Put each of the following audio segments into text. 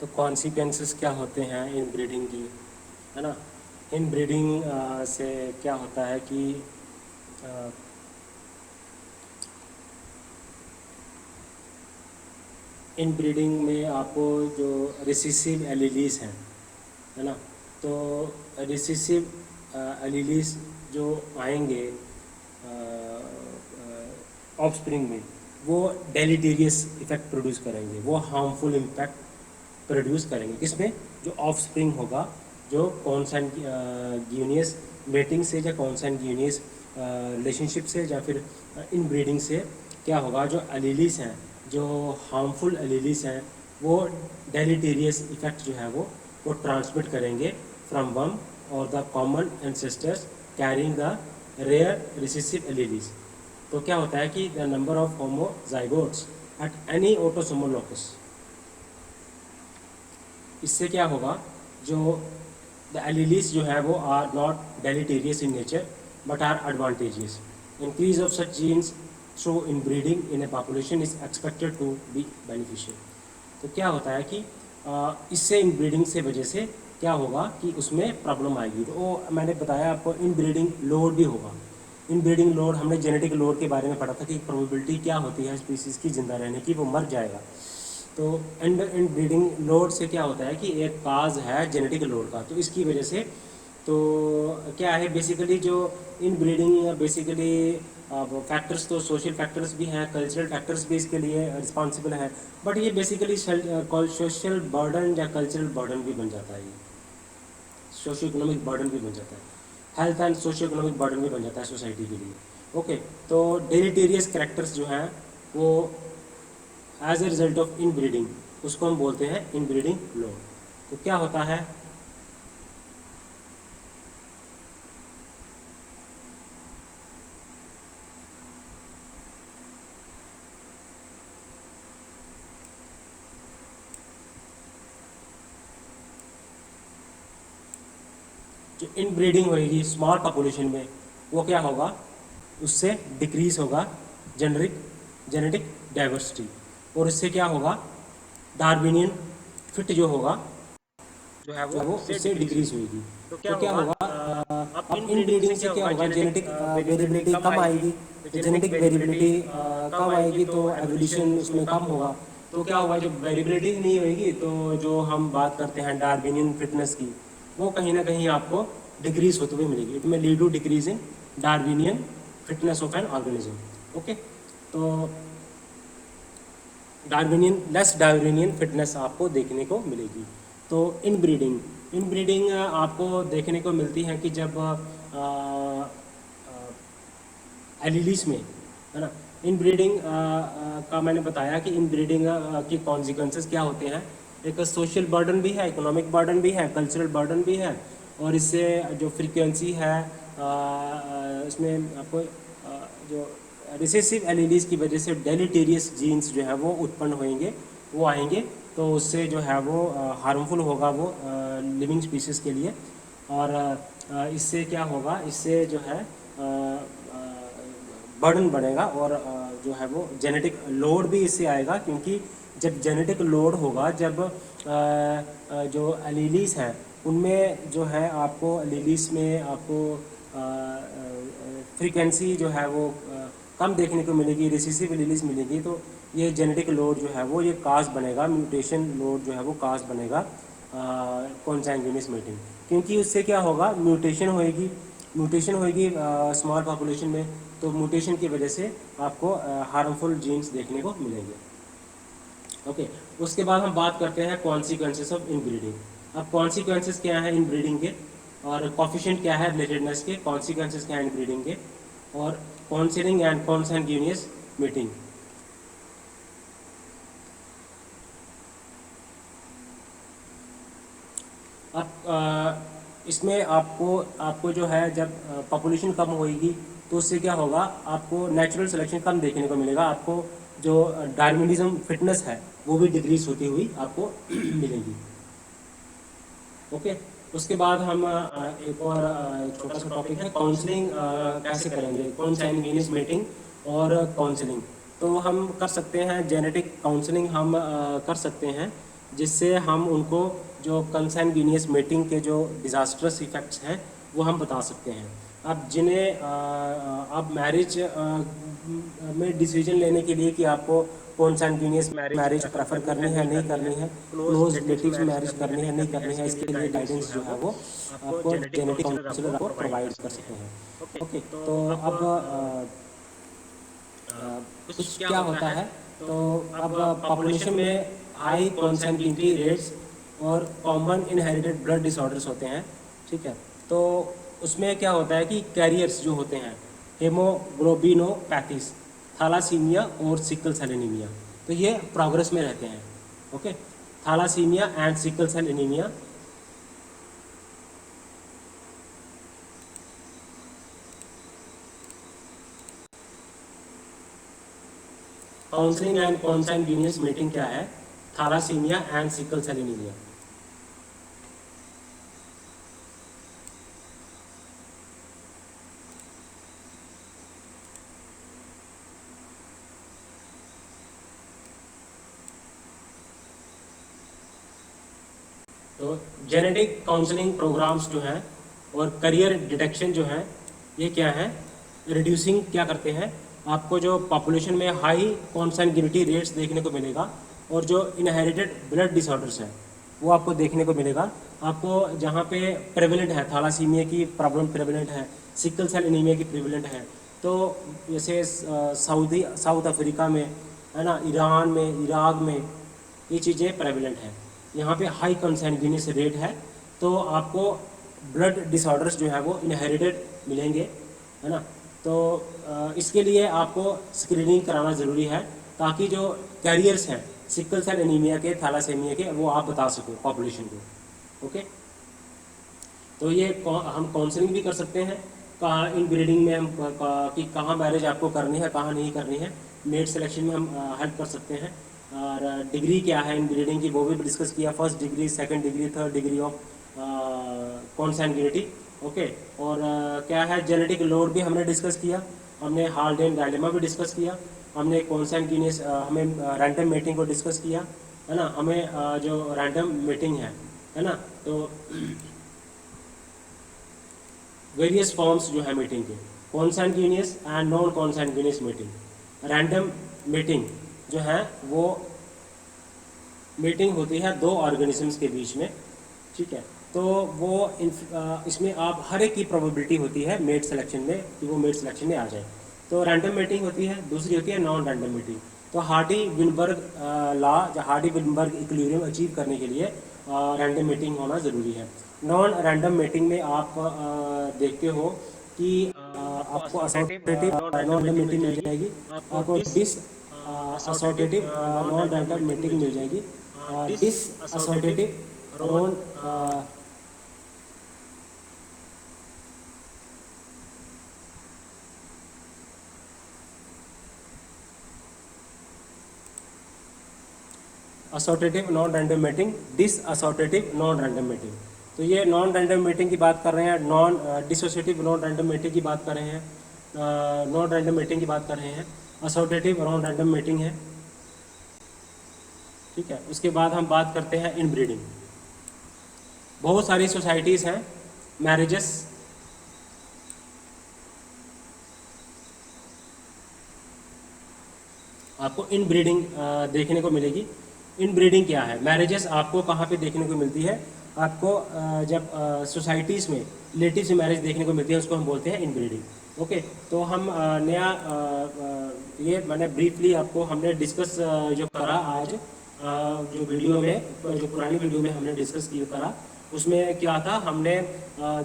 तो कॉन्सिक्वेंसेस क्या होते हैं इन ब्रीडिंग की, है ना। इन ब्रीडिंग से क्या होता है कि इन ब्रीडिंग में आपको जो रिसेसिव एलीलीज हैं, है ना, तो रिसेसिव एलीलीज जो आएंगे ऑफस्प्रिंग में, वो डेलीटेरियस इफेक्ट प्रोड्यूस करेंगे, वो हार्मफुल इम्पैक्ट प्रोड्यूस करेंगे। किसमें? जो ऑफस्प्रिंग होगा, जो कॉन्सैंग्यूनियस मेटिंग से या कॉन्सैंग्यूनियस रिलेशनशिप से या फिर इन ब्रीडिंग से क्या होगा, जो एलीलीज हैं, जो हार्मफुल एलीलीज हैं, वो डेलीटेरियस इफेक्ट जो है वो ट्रांसमिट करेंगे from one or the common ancestors carrying the rare recessive alleles. तो क्या होता है कि the number of homozygotes at any autosomal locus, इससे क्या होगा, जो द एलीलीज जो है वो are not deleterious in nature but are advantageous. Increase of such genes through inbreeding in a population is expected to be beneficial. तो क्या होता है कि इससे इन ब्रीडिंग से वजह से क्या होगा कि उसमें प्रॉब्लम आएगी। तो वो मैंने बताया आपको, इन ब्रीडिंग लोड भी होगा। इन ब्रीडिंग लोड, हमने जेनेटिक लोड के बारे में पढ़ा था कि प्रोबेबिलिटी क्या होती है स्पीसीज की जिंदा रहने की, वो मर जाएगा। तो इन ब्रीडिंग लोड से क्या होता है कि एक काज है जेनेटिक लोड का, तो इसकी वजह से तो क्या है बेसिकली, जो इन ब्रीडिंग बेसिकली फैक्टर्स, तो सोशल फैक्टर्स भी हैं, कल्चरल फैक्टर्स भी इसके लिए रिस्पॉन्सिबल हैं, बट ये बेसिकली सोशल बर्डन या कल्चरल बर्डन भी बन जाता है, ये सोशो इकोनॉमिक बर्डन भी बन जाता है, health and socio economic burden भी बन जाता है सोसाइटी के लिए। ओके, तो डेलीटेरियस कैरेक्टर्स जो हैं वो as a result of inbreeding, उसको हम बोलते हैं इन ब्रीडिंग लोड। तो क्या होता है, जो इन ब्रीडिंग होगी स्मॉल पॉपुलेशन में, वो क्या होगा, उससे डिक्रीज होगा जेनेटिक डाइवर्सिटी, और इससे क्या होगा, डार्विनियन फिट जो होगा जो है वो उससे डिक्रीज होगी। तो क्या होगा, अब इन ब्रीडिंग से क्या होगा, जेनेटिक वेरिएबिलिटी कम आएगी। तो जेनेटिक वेरिएबिलिटी कम आएगी तो एवोल्यूशन उसमें कम होगा। तो क्या होगा, जब वेरिएबिलिटी नहीं होगी तो जो हम बात करते हैं डार्विनियन फिटनेस की, वो कहीं ना कहीं आपको डिक्रीज होते हुए मिलेगी। It may lead to decrease in Darwinian fitness of an organism. Okay, तो लेस डार्विनियन फिटनेस आपको देखने को मिलेगी। तो इन ब्रीडिंग आपको देखने को मिलती है कि जब एलिलीस में, है ना, इन ब्रीडिंग का मैंने बताया कि इन ब्रीडिंग की कॉन्सिक्वेंसेस क्या होते हैं। एक सोशल बर्डन भी है, इकोनॉमिक बर्डन भी है, कल्चरल बर्डन भी है, और इससे जो फ्रीक्वेंसी है इसमें आपको जो रिसेसिव एलीलीज की वजह से डेलीटेरियस जीन्स जो है वो उत्पन्न होंगे, वो आएंगे, तो उससे जो है वो हार्मफुल होगा वो लिविंग स्पीसीज के लिए। और इससे क्या होगा, इससे जो है बर्डन बढ़ेगा, और जो है वो जेनेटिक लोड भी इससे आएगा, क्योंकि जब जेनेटिक लोड होगा, जब जो एलीलीज हैं उनमें जो है आपको एलीलीज में आपको फ्रीक्वेंसी जो है वो कम देखने को मिलेगी, रिसेसिव एलीलीज मिलेगी, तो ये जेनेटिक लोड जो है वो ये काज बनेगा, म्यूटेशन लोड जो है वो काज बनेगा कॉन्सैंग्यूनियस मेटिंग, क्योंकि उससे क्या होगा, म्यूटेशन होगी स्मॉल पॉपुलेशन में, तो म्यूटेशन की वजह से आपको हार्मफुल जीन्स देखने को मिलेंगे। ओके, उसके बाद हम बात करते हैं कॉन्सिक्वेंसेस ऑफ इनब्रीडिंग। अब कॉन्सिक्वेंसेस क्या है इनब्रीडिंग के, और कॉफिशिएंट क्या है रिलेटेडनेस के, कॉन्सिक्वेंसेस क्या है इनब्रीडिंग के, और काउंसलिंग एंड कॉन्सैंग्यूनियस मीटिंग। अब इसमें आपको जो है, जब पॉपुलेशन कम होगी तो उससे क्या होगा, आपको नेचुरल सिलेक्शन कम देखने को मिलेगा, आपको जो डार्विनिज्म फिटनेस है वो भी डिक्रीज होती हुई आपको मिलेगी। ओके, उसके बाद हम एक और छोटा सा टॉपिक है, काउंसलिंग कैसे करेंगे, कॉन्सैंग्यूनियस मीटिंग और काउंसलिंग। तो हम कर सकते हैं जेनेटिक काउंसलिंग, हम कर सकते हैं जिससे हम उनको जो कंसैंग्यूनियस मेटिंग के जो डिज़ास्ट्रस इफ़ेक्ट्स हैं वो हम बता सकते हैं। अब जिन्हें अब मैरिज में डिसीजन लेने के लिए कि आपको कंसैंग्यूनियस मैरिज प्रेफर करनी है नहीं करनी है, क्लोज रिलेटिव्स मैरिज करनी है नहीं करनी है, इसके लिए गाइडेंस जो है वो आपको जेनेटिक काउंसलर आपको प्रोवाइड कर सकते हैं। ओके, तो अब कुछ क्या होता है, तो अब पॉपुलेशन में हाई कॉन्सेंटिनिटी रेट्स और कॉमन इनहेरिटेड ब्लड डिसऑर्डर्स होते हैं, ठीक है। तो उसमें क्या होता है कि कैरियर्स जो होते हैं हेमोग्लोबिनोपैथीज, थैलासीमिया और सिकल सेल एनीमिया, तो ये प्रोग्रेस में रहते हैं। Okay, thalassaemia and sickle cell anaemia. Counselling and consanguineous meeting क्या है? Thalassaemia and sickle cell anaemia. तो जेनेटिक काउंसलिंग प्रोग्राम्स जो हैं और करियर डिटेक्शन जो है, ये क्या है? रिड्यूसिंग क्या करते हैं? आपको जो पॉपुलेशन में हाई कॉन्सैंग्यूनिटी रेट्स देखने को मिलेगा और जो इनहेरिटेड ब्लड डिसऑर्डर्स हैं वो आपको देखने को मिलेगा। आपको जहाँ पे प्रेवलेंट है, थैलासीमिया की प्रॉब्लम प्रेवलेंट है, सिकल सेल एनीमिया की प्रेवलेंट है, तो जैसे साउथ अफ्रीका में है ना, ईरान में, इराक में ये चीज़ें प्रेवलेंट हैं। यहाँ पे हाई कंसैंग्यूनियस रेट है, तो आपको ब्लड डिसऑर्डर्स जो है वो इनहेरिटेड मिलेंगे, है ना। तो इसके लिए आपको स्क्रीनिंग कराना ज़रूरी है ताकि जो कैरियर्स हैं सिकल सेल एनीमिया के, थैलासेमिया के, वो आप बता सको पॉपुलेशन को। ओके, तो ये हम काउंसलिंग भी कर सकते हैं, कहाँ इन ब्रीडिंग में हम कि कहाँ मैरिज आपको करनी है, कहाँ नहीं करनी है, मेट सिलेक्शन में हम हेल्प कर सकते हैं। और डिग्री क्या है इन ब्रीडिंग की वो भी डिस्कस किया, first degree, second degree, third degree of consanguinity. Okay, और क्या है जेनेटिक लोड भी हमने डिस्कस किया, हमने हाल्डेन डायलेमा भी डिस्कस किया, हमने कॉन्सैंग्यूनियस हमें रैंडम मेटिंग को डिस्कस किया, है ना। हमें जो रैंडम मेटिंग है ना, तो वेरियस फॉर्म्स जो है मीटिंग के, consanguineous and non consanguineous meeting. Random meeting जो है वो मीटिंग होती है दो ऑर्गेनिजम्स के बीच में, ठीक है। तो वो इसमें आप हर एक की प्रोबेबिलिटी होती है मेट सिलेक्शन में कि वो मेट सिलेक्शन में आ जाए, तो रैंडम मीटिंग होती है। दूसरी होती है नॉन रैंडम मीटिंग। तो हार्डी विनबर्ग लॉ या हार्डी विनबर्ग इक्विलिब्रियम अचीव करने के लिए रैंडम मीटिंग होना ज़रूरी है। नॉन रैंडम मीटिंग में आप देखते हो कि आपको असोसिएटिव नॉन रैंडम मीटिंग मिल जाएगी, आपको disassociative non random meeting मिल जाएगी, disassociative non associative non random meeting, disassociative non random meeting. तो ये नॉन रैंडम मीटिंग की बात कर रहे हैं, non dissociative non random meeting की बात कर रहे हैं, नॉन रैंडम मीटिंग की बात कर रहे हैं, असोसिएटिव नॉन रैंडम मीटिंग है, ठीक है। उसके बाद हम बात करते हैं इन ब्रीडिंग। बहुत सारी सोसाइटीज़ हैं, मैरिजेस आपको इन ब्रीडिंग देखने को मिलेगी। इन ब्रीडिंग क्या है? मैरिजेस आपको कहाँ पे देखने को मिलती है? आपको जब सोसाइटीज़ में रिलेटिव से मैरिज देखने को मिलती है, उसको हम बोलते हैं इन ब्रीडिंग। ओके, तो हम नया ये मैंने ब्रीफली आपको हमने डिस्कस जो करा आज जो वीडियो में, जो पुरानी वीडियो में हमने डिस्कस करा, उसमें क्या था, हमने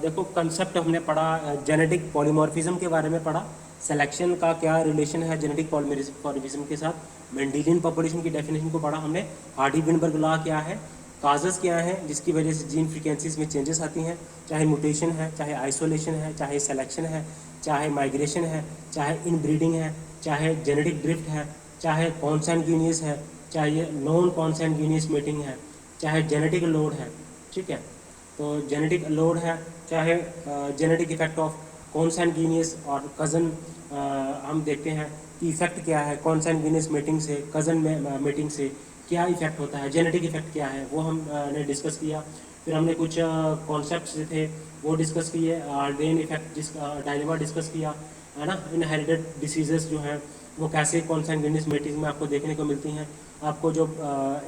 देखो कंसेप्ट हमने पढ़ा, जेनेटिक पॉलीमॉर्फिज्म के बारे में पढ़ा, सिलेक्शन का क्या रिलेशन है जेनेटिक पॉलीमॉर्फिज्म के साथ, मेंडेलियन पॉपुलेशन की डेफिनेशन को पढ़ा हमने, हार्डी विनबर्ग लॉ क्या है, काजेस क्या हैं जिसकी वजह से जीन फ्रीक्वेंसीज में चेंजेस आती हैं, चाहे म्यूटेशन है, चाहे आइसोलेशन है, चाहे सिलेक्शन है, चाहे माइग्रेशन है, चाहे इनब्रीडिंग है, चाहे जेनेटिक ड्रिफ्ट है, चाहे कॉन्सैंग्यूनियस है, चाहे नॉन कॉन्सैंग्यूनियस मीटिंग है, चाहे जेनेटिक लोड है, ठीक है। तो जेनेटिक लोड है, चाहे जेनेटिक इफेक्ट ऑफ कॉन्सैंग्यूनियस और कज़न, हम देखते हैं कि इफेक्ट क्या है कॉन्सैंग्यूनियस मीटिंग से, कज़न में मीटिंग से, क्या इफेक्ट होता है, जेनेटिक इफेक्ट क्या है, वो हमने डिस्कस किया। फिर हमने कुछ कॉन्सेप्ट्स थे वो डिस्कस किए। आर्डेन इफेक्ट डायलेमा डिस्कस किया, है ना। इनहेरिटेड डिसीजेस जो हैं वो कैसे कॉन्सैंग्यूनियस मेटिस में आपको देखने को मिलती हैं। आपको जो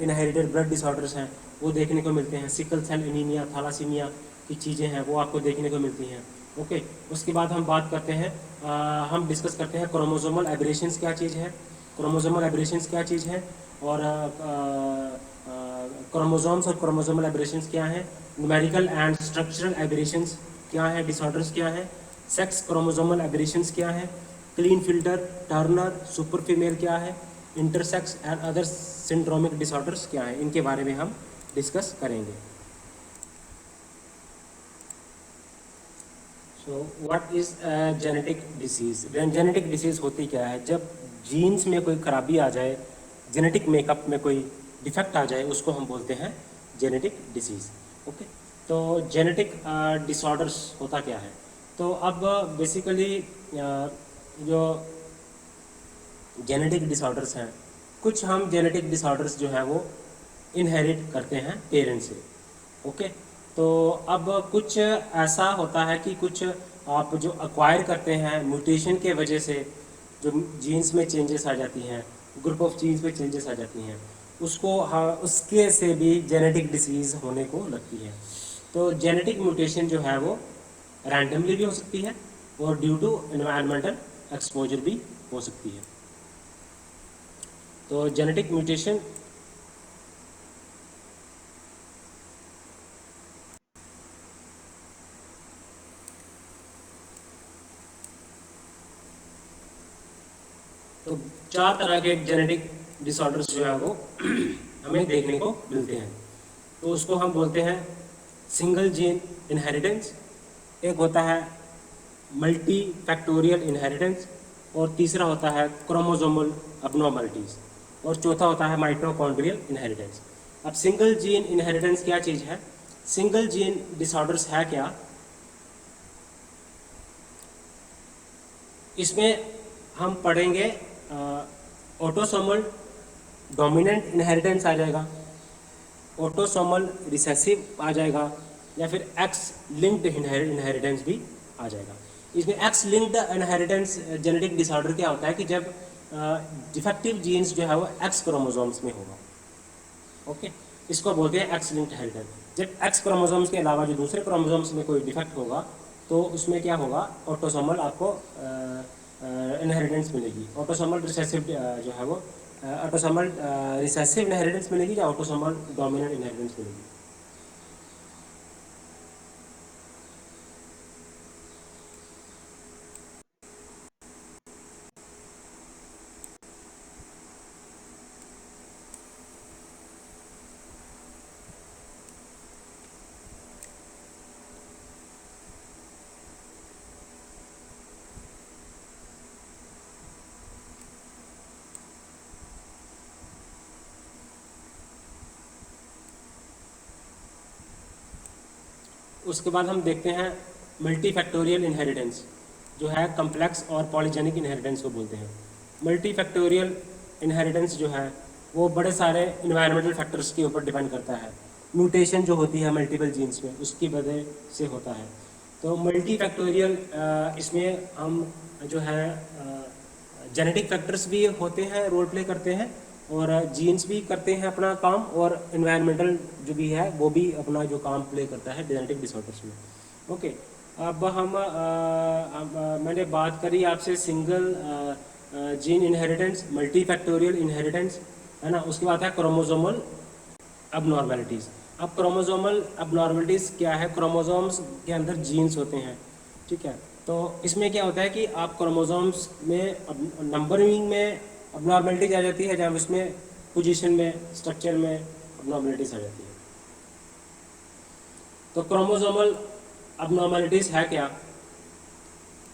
इनहेरिटेड ब्लड डिसऑर्डर्स हैं वो देखने को मिलते हैं। सिकल सेल एनीमिया, थैलासीमिया की चीज़ें हैं वो आपको देखने को मिलती हैं। ओके, उसके बाद हम बात करते हैं, हम डिस्कस करते हैं क्रोमोसोमल एब्रेशंस क्या चीज़ है, क्रोमोसोमल एब्रेशंस क्या चीज़ है, और क्रोमोसोम्स और क्रोमोसोमल एब्रेशंस क्या हैं, न्यूमेरिकल एंड स्ट्रक्चरल एब्रेशंस क्या हैं, डिसऑर्डर्स क्या हैं, सेक्स क्रोमोसोमल एब्रेशंस क्या हैं, clean filter, Turner, super female क्या है, intersex and other syndromic disorders क्या हैं, इनके बारे में हम डिस्कस करेंगे। So what is genetic disease. Genetic disease होती क्या है, जब जीन्स में कोई खराबी आ जाए, जेनेटिक मेकअप में कोई डिफेक्ट आ जाए, उसको हम बोलते हैं जेनेटिक डिसीज़। ओके, तो जेनेटिक डिसऑर्डर्स होता क्या है। तो अब बेसिकली जो जेनेटिक डिसऑर्डर्स हैं, कुछ हम जेनेटिक डिसऑर्डर्स जो हैं वो इनहेरिट करते हैं पेरेंट्स से। ओके, तो अब कुछ ऐसा होता है कि कुछ आप जो अक्वायर करते हैं म्यूटेशन के वजह से, जो जीन्स में चेंजेस आ जाती हैं, ग्रुप ऑफ जीन्स में चेंजेस आ जाती हैं, उसको हाँ उसके से भी जेनेटिक डिसीज़ होने को लगती है। तो जेनेटिक म्यूटेशन जो है वो रैंडमली भी हो सकती है और ड्यू टू एनवायरमेंटल एक्सपोजर भी हो सकती है। तो जेनेटिक म्यूटेशन तो चार तरह के जेनेटिक डिसऑर्डर्स जो है वो हमें देखने को मिलते हैं। तो उसको हम बोलते हैं सिंगल जीन इनहेरिटेंस, एक होता है मल्टी फैक्टोरियल इनहेरिटेंस, और तीसरा होता है क्रोमोसोमल अबनॉर्मलिटीज़, और चौथा होता है माइटोकॉन्ड्रियल इनहेरिटेंस। अब सिंगल जीन इनहेरिटेंस क्या चीज़ है, सिंगल जीन डिसऑर्डर्स है क्या, इसमें हम पढ़ेंगे ऑटोसोमल डोमिनेंट इनहेरिटेंस आ जाएगा, ऑटोसोमल रिसेसिव आ जाएगा, या फिर एक्स लिंक्ड इनहेरिटेंस भी आ जाएगा। इसमें x linked inheritance genetic disorder क्या होता है कि जब डिफेक्टिव जीन्स जो है वो एक्स क्रोमोसोम्स में होगा। ओके, इसको बोलते हैं एक्स लिंक्ड इनहेरिटेंस। जब एक्स क्रोमोसोम्स के अलावा जो दूसरे क्रोमोसोम्स में कोई डिफेक्ट होगा तो उसमें क्या होगा, ऑटोसोमल आपको इनहेरिटेंस मिलेगी। ऑटोसोमल रिसेसिव जो है वो ऑटोसोमल रिसेसिव इनहेरिटेंस मिलेगी या ऑटोसोमल डोमिनेंट इनहेरिटेंस मिलेगी। उसके बाद हम देखते हैं मल्टी फैक्टोरियल इनहेरिटेंस, जो है कम्प्लेक्स और पॉलीजेनिक इनहेरिटेंस को बोलते हैं। मल्टी फैक्टोरियल इनहेरिटेंस जो है वो बड़े सारे इन्वायरमेंटल फैक्टर्स के ऊपर डिपेंड करता है। म्यूटेशन जो होती है मल्टीपल जीन्स में उसकी वजह से होता है। तो मल्टी फैक्टोरियल इसमें हम जो है जेनेटिक फैक्टर्स भी होते हैं, रोल प्ले करते हैं, और जीन्स भी करते हैं अपना काम, और इन्वायरमेंटल जो भी है वो भी अपना जो काम प्ले करता है जेनेटिक डिसऑर्डर्स में। ओके, अब हम मैंने बात करी आपसे single gene inheritance, multi factorial inheritance, है ना। उसके बाद है क्रोमोसोमल अबनॉर्मेलिटीज़। अब क्रोमोसोमल अबनॉर्मेलिटीज़ क्या है, क्रोमोसोम्स के अंदर जीन्स होते हैं, ठीक है। तो इसमें क्या होता है कि आप क्रोमोसोम्स में नंबरिंग में अबनॉर्मेलिटीज आ जाती है, जब उसमें पोजीशन में, स्ट्रक्चर में अबनॉर्मेलिटीज आ जाती है। तो क्रोमोसोमल अबनॉर्मेलिटीज है क्या,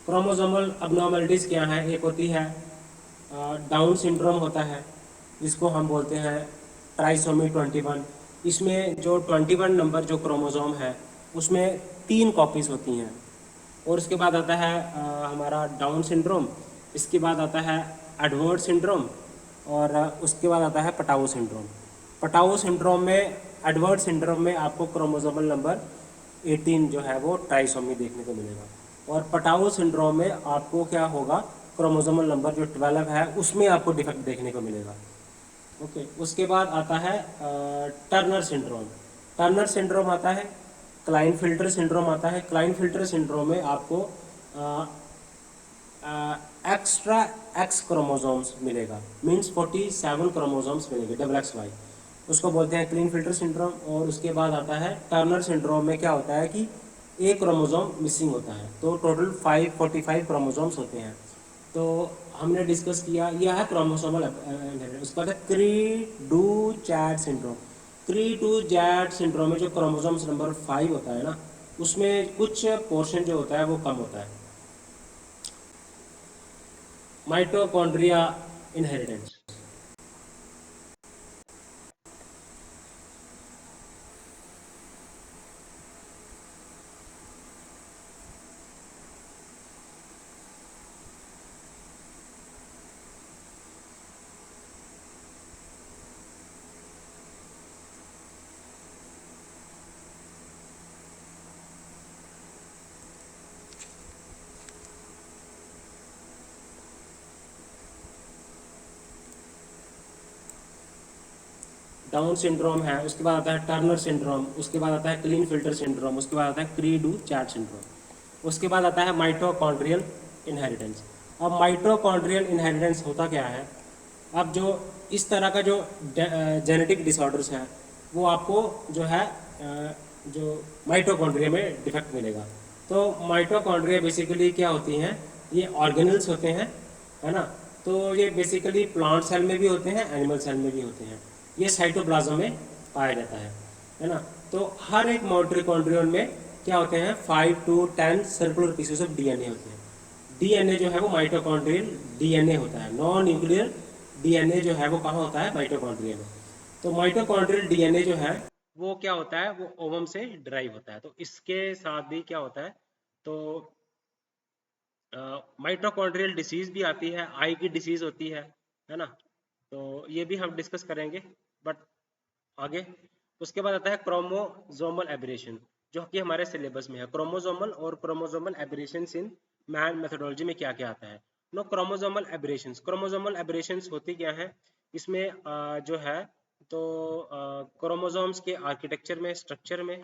क्रोमोसोमल अबनॉर्मेलिटीज क्या है, एक होती है डाउन सिंड्रोम होता है, जिसको हम बोलते हैं ट्राइसोमी 21। इसमें जो 21 नंबर जो क्रोमोसोम है उसमें 3 कॉपीज होती हैं। और उसके बाद आता है हमारा डाउन सिंड्रोम, इसके बाद आता है एडवर्ड सिंड्रोम, और उसके बाद आता है पटाओ सिंड्रोम। पटाओ सिंड्रोम में, एडवर्ड सिंड्रोम में आपको क्रोमोसोमल नंबर 18 जो है वो ट्राइसोमी देखने को मिलेगा, और पटाओ सिंड्रोम में आपको क्या होगा, क्रोमोसोमल नंबर जो 12 है उसमें आपको डिफेक्ट देखने को मिलेगा। ओके, उसके बाद आता है टर्नर सिंड्रोम। टर्नर सिंड्रोम आता है, क्लाइन फिल्टर सिंड्रोम आता है। क्लाइन फिल्टर सिंड्रोम में आपको एक्स्ट्रा एक्स क्रोमोसोम्स मिलेगा, मीन्स 47 क्रोमोसोम्स मिलेंगे, डबल एक्स वाई, उसको बोलते हैं क्लीन फिल्टर सिंड्रोम। और उसके बाद आता है टर्नर सिंड्रोम में क्या होता है कि एक क्रोमोसोम मिसिंग होता है, तो टोटल 545 क्रोमोसोम्स होते हैं। तो हमने डिस्कस किया, यह है क्रोमोसोमल इनहेरिटेंस। उसके बाद है क्री du chat syndrome. Cri du chat syndrome में जो क्रोमोसोम्स नंबर 5 होता है ना, उसमें कुछ पोर्शन जो होता है वो कम होता है। Mitochondria inheritance. डाउन सिंड्रोम है, उसके बाद आता है टर्नर सिंड्रोम, उसके बाद आता है क्लीन फिल्टर सिंड्रोम, उसके बाद आता है क्री डू चैट सिंड्रोम, उसके बाद आता है माइटोकॉन्ड्रियल इनहेरिटेंस। अब माइटोकॉन्ड्रियल इनहेरिटेंस होता क्या है, अब जो इस तरह का जो जेनेटिक डिसऑर्डर्स हैं वो आपको जो है जो माइटोकॉन्ड्रिया में डिफेक्ट मिलेगा। तो माइटोकॉन्ड्रिया बेसिकली क्या होती हैं, ये ऑर्गेनल्स होते हैं, है ना। तो ये बेसिकली प्लांट सेल में भी होते हैं, एनिमल सेल में भी होते हैं, ये साइटोप्लाज्म में पाया जाता है ना। तो हर एक माइटोकॉन्ड्रियन में क्या होते हैं, 5 to 10 circular pieces of DNA होते हैं। डीएनए जो है वो माइटोकॉन्ड्रियल डीएनए होता है, नॉन न्यूक्लियर डीएनए जो है वो कहाँ होता है, माइटोकॉन्ड्रिया में। तो माइटोकॉन्ड्रियल डीएनए जो है वो क्या होता है, वो ओवम से ड्राइव होता है। तो इसके साथ भी क्या होता है, तो माइटोकॉन्ड्रियल डिसीज भी आती है, आई की डिसीज होती है ना। तो ये भी हम डिस्कस करेंगे बट आगे। उसके बाद आता है क्रोमोजोमल एब्रेशन, जो कि हमारे सिलेबस में है। क्रोमोजोमल और chromosomal aberration in man methodology में क्या क्या आता है। No chromosomal aberrations, chromosomal aberrations होती क्या है, इसमें जो है तो क्रोमोजोम्स के आर्किटेक्चर में, स्ट्रक्चर में,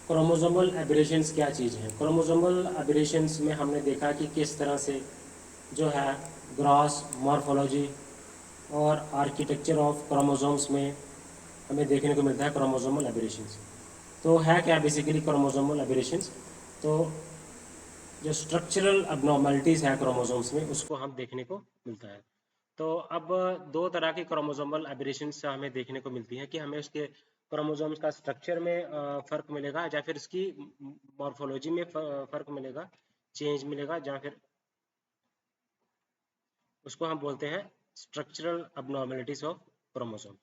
क्रोमोसोमल एब्रेशंस क्या चीज़ है। क्रोमोसोमल एब्रेशंस में हमने देखा कि किस तरह से जो है ग्रॉस मॉर्फोलॉजी और आर्किटेक्चर ऑफ क्रोमोसोम्स में हमें देखने को मिलता है क्रोमोसोमल एब्रेशंस। तो है क्या बेसिकली क्रोमोसोमल एब्रेशंस, तो जो स्ट्रक्चरल अबनॉर्मलिटीज़ है क्रोमोसोम्स में उसको हम देखने को मिलता है। तो अब दो तरह की क्रोमोसोमल एब्रेशंस हमें देखने को मिलती हैं, कि हमें उसके क्रोमोसोम्स का स्ट्रक्चर में फ़र्क मिलेगा, या फिर उसकी मॉर्फोलॉजी में फ़र्क मिलेगा, चेंज मिलेगा, या फिर उसको हम बोलते हैं स्ट्रक्चरल अबनॉर्मलिटीज ऑफ क्रोमोसोम।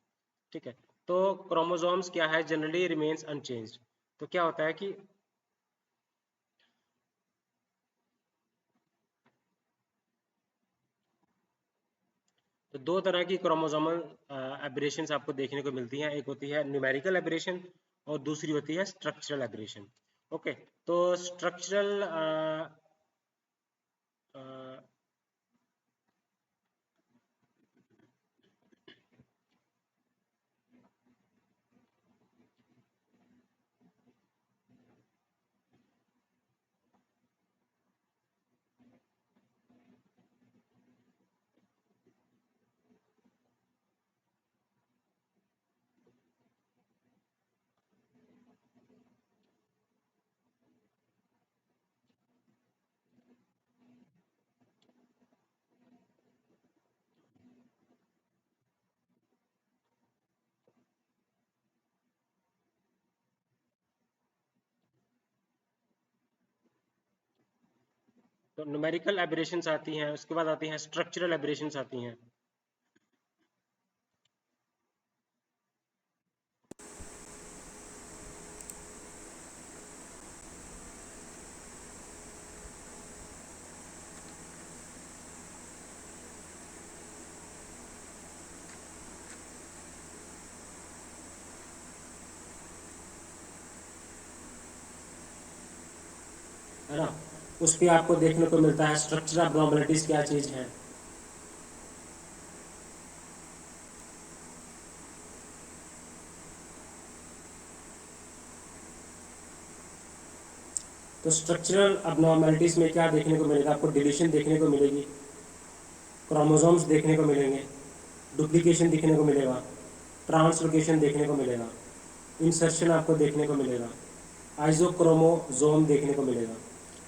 ठीक है, तो क्रोमोसोम्स क्या है, जनरली रिमेन्स अनचेंज्ड। तो क्या होता है कि तो दो तरह की क्रोमोसोमल एब्रेशंस आपको देखने को मिलती हैं, एक होती है न्यूमेरिकल एब्रेशन और दूसरी होती है स्ट्रक्चरल एब्रेशन। ओके, तो स्ट्रक्चरल तो न्यूमेरिकल एब्रेशंस आती हैं, उसके बाद आती हैं स्ट्रक्चरल एब्रेशंस आती हैं। उस पर आपको देखने को मिलता है स्ट्रक्चरल अब्नॉर्मलिटीज क्या चीज़ है। तो स्ट्रक्चरल अब्नॉर्मलिटीज में क्या देखने को मिलेगा आपको, डिलीशन देखने को मिलेगी, क्रोमोसोम्स देखने को मिलेंगे, डुप्लीकेशन देखने को मिलेगा, ट्रांसलोकेशन देखने को मिलेगा, इंसर्शन आपको देखने को मिलेगा, आइसोक्रोमोसोम देखने को मिलेगा,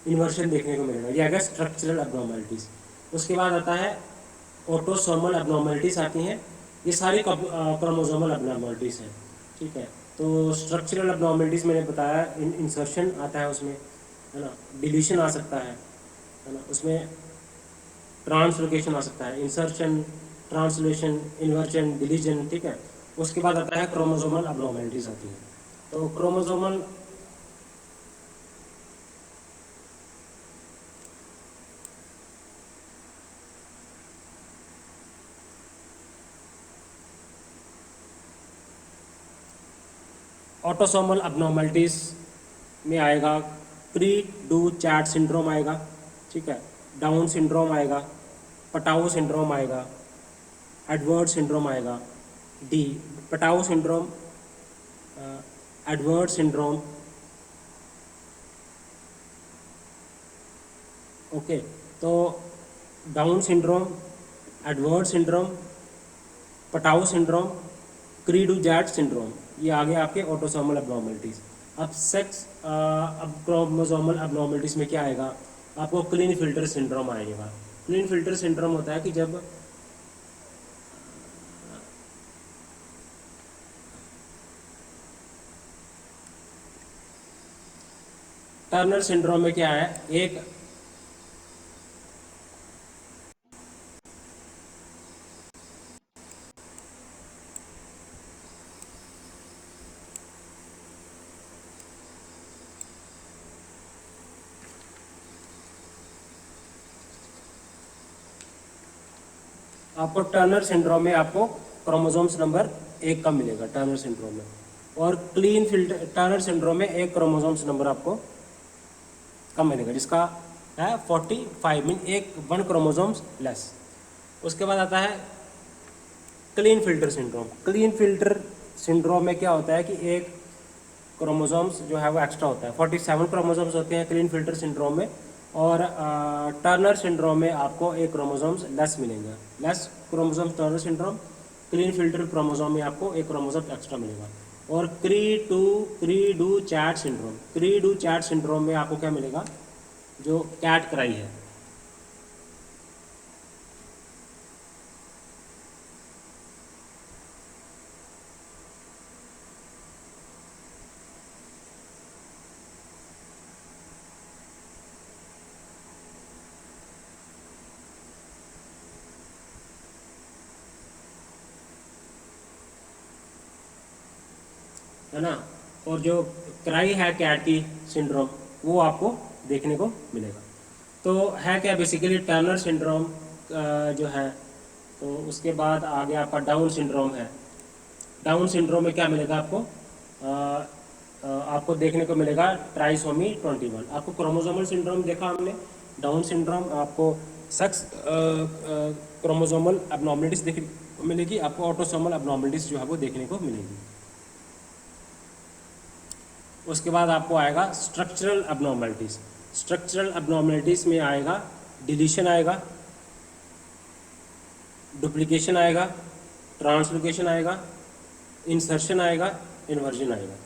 इन्वर्शन देखने को मिलेगा। ये आ गया स्ट्रक्चरल अब्नॉर्मलिटीज। उसके बाद आता है ऑटोसोमल अब्नॉर्मलिटीज आती हैं। ये सारी क्रोमोसोमल अब्नॉर्मलिटीज हैं, ठीक है। तो स्ट्रक्चरल अब्नॉर्मलिटीज मैंने बताया, इंसर्शन आता है उसमें, है ना, डिलीशन आ सकता है ना, उसमें ट्रांसलोकेशन आ सकता है, इंसर्शन, ट्रांसलेशन, इन्वर्जन, डिलीजन, ठीक है। उसके बाद आता है क्रोमोसोमल अब्नॉर्मलिटीज आती है। तो क्रोमोसोमल ऑटोसोमल अब्नॉर्मलिटीज में आएगा क्री डू चैट सिंड्रोम आएगा, ठीक है, डाउन सिंड्रोम आएगा, पटाओ सिंड्रोम आएगा, एडवर्ड सिंड्रोम आएगा, the Patau syndrome, Edward syndrome, okay. तो Down syndrome, Edward syndrome, Patau syndrome, cri du chat syndrome, ये आ गए आपके ऑटोसोमल अब्नॉर्मलिटीज। अब सेक्स अब क्रोमोसोमल अब्नॉर्मलिटीज में क्या आएगा आपको, क्लीन फिल्टर सिंड्रोम आएगा। क्लीन फिल्टर सिंड्रोम होता है कि जब टर्नर सिंड्रोम में क्या है, एक आपको टर्नर सिंड्रोम में आपको क्रोमोसोम्स नंबर 1 का मिलेगा टर्नर सिंड्रोम में, और क्लीन फिल्टर टर्नर सिंड्रोम में एक क्रोमोसोम्स नंबर आपको कम मिलेगा, जिसका है 45, मीन एक 1 क्रोमोसोम्स लेस। उसके बाद आता है clean filter syndrome. Clean filter syndrome में क्या होता है कि एक क्रोमोसोम्स जो है वो एक्स्ट्रा होता है, 47 क्रोमोसोम्स होते हैं क्लीन फिल्टर सिंड्रोम में, और टर्नर सिंड्रोम में आपको एक क्रोमोसोम्स लेस मिलेंगे, less chromosomes Turner syndrome. Clean filter chromosome में आपको एक क्रोमोसोम एक्स्ट्रा मिलेगा। और क्री du chat syndrome, cri du chat syndrome में आपको क्या मिलेगा, जो कैट क्राई है ना, और जो क्राई है कैट की सिंड्रोम, वो आपको देखने को मिलेगा। तो है क्या बेसिकली टर्नर सिंड्रोम जो है। तो उसके बाद आगे आपका डाउन सिंड्रोम है। डाउन सिंड्रोम में क्या मिलेगा आपको, आपको देखने को मिलेगा ट्राइसोमी 21। आपको क्रोमोसोमल सिंड्रोम देखा हमने, डाउन सिंड्रोम आपको सेक्स क्रोमोसोमल एबनॉर्मलिटीज देखने को मिलेगी, आपको ऑटोसोमल एबनॉर्मलिटीज जो है वो देखने को मिलेगी। उसके बाद आपको आएगा स्ट्रक्चरल एबनॉर्मलिटीज। स्ट्रक्चरल एबनॉर्मलिटीज में आएगा डिलीशन आएगा, डुप्लीकेशन आएगा, ट्रांसलोकेशन आएगा, इंसर्शन आएगा, इन्वर्जन आएगा।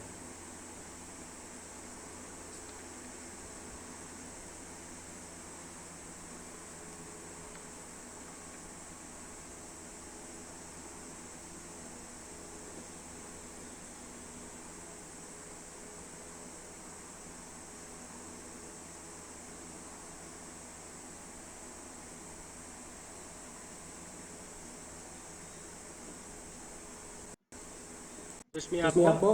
इसमें आपको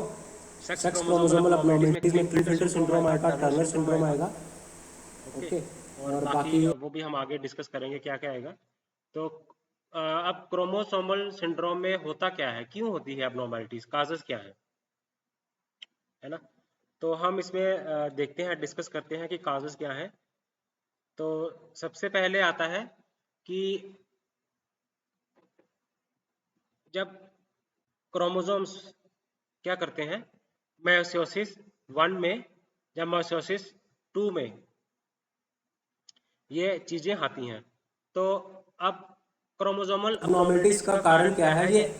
सेक्स क्रोमोसोमल एबनॉर्मलिटीज में क्लीन फिल्टर सिंड्रोम आएगा, टर्नर सिंड्रोम आएगा, ओके। और बाकी वो भी हम आगे डिस्कस करेंगे क्या क्या आएगा। तो अब क्रोमोसोमल सिंड्रोम में होता क्या है, क्यों होती है एबनॉर्मलिटीज, काजेस क्या है ना। तो हम इसमें देखते हैं, डिस्कस करते हैं कि काजेस क्या है। तो सबसे पहले आता है कि जब क्रोमोसोम्स क्या करते हैं मेयोसिस 1 में या मेयोसिस 2 में ये चीजें आती हैं। तो अब क्रोमोसोमल अबनॉर्मलिटीज का कारण क्या है? ये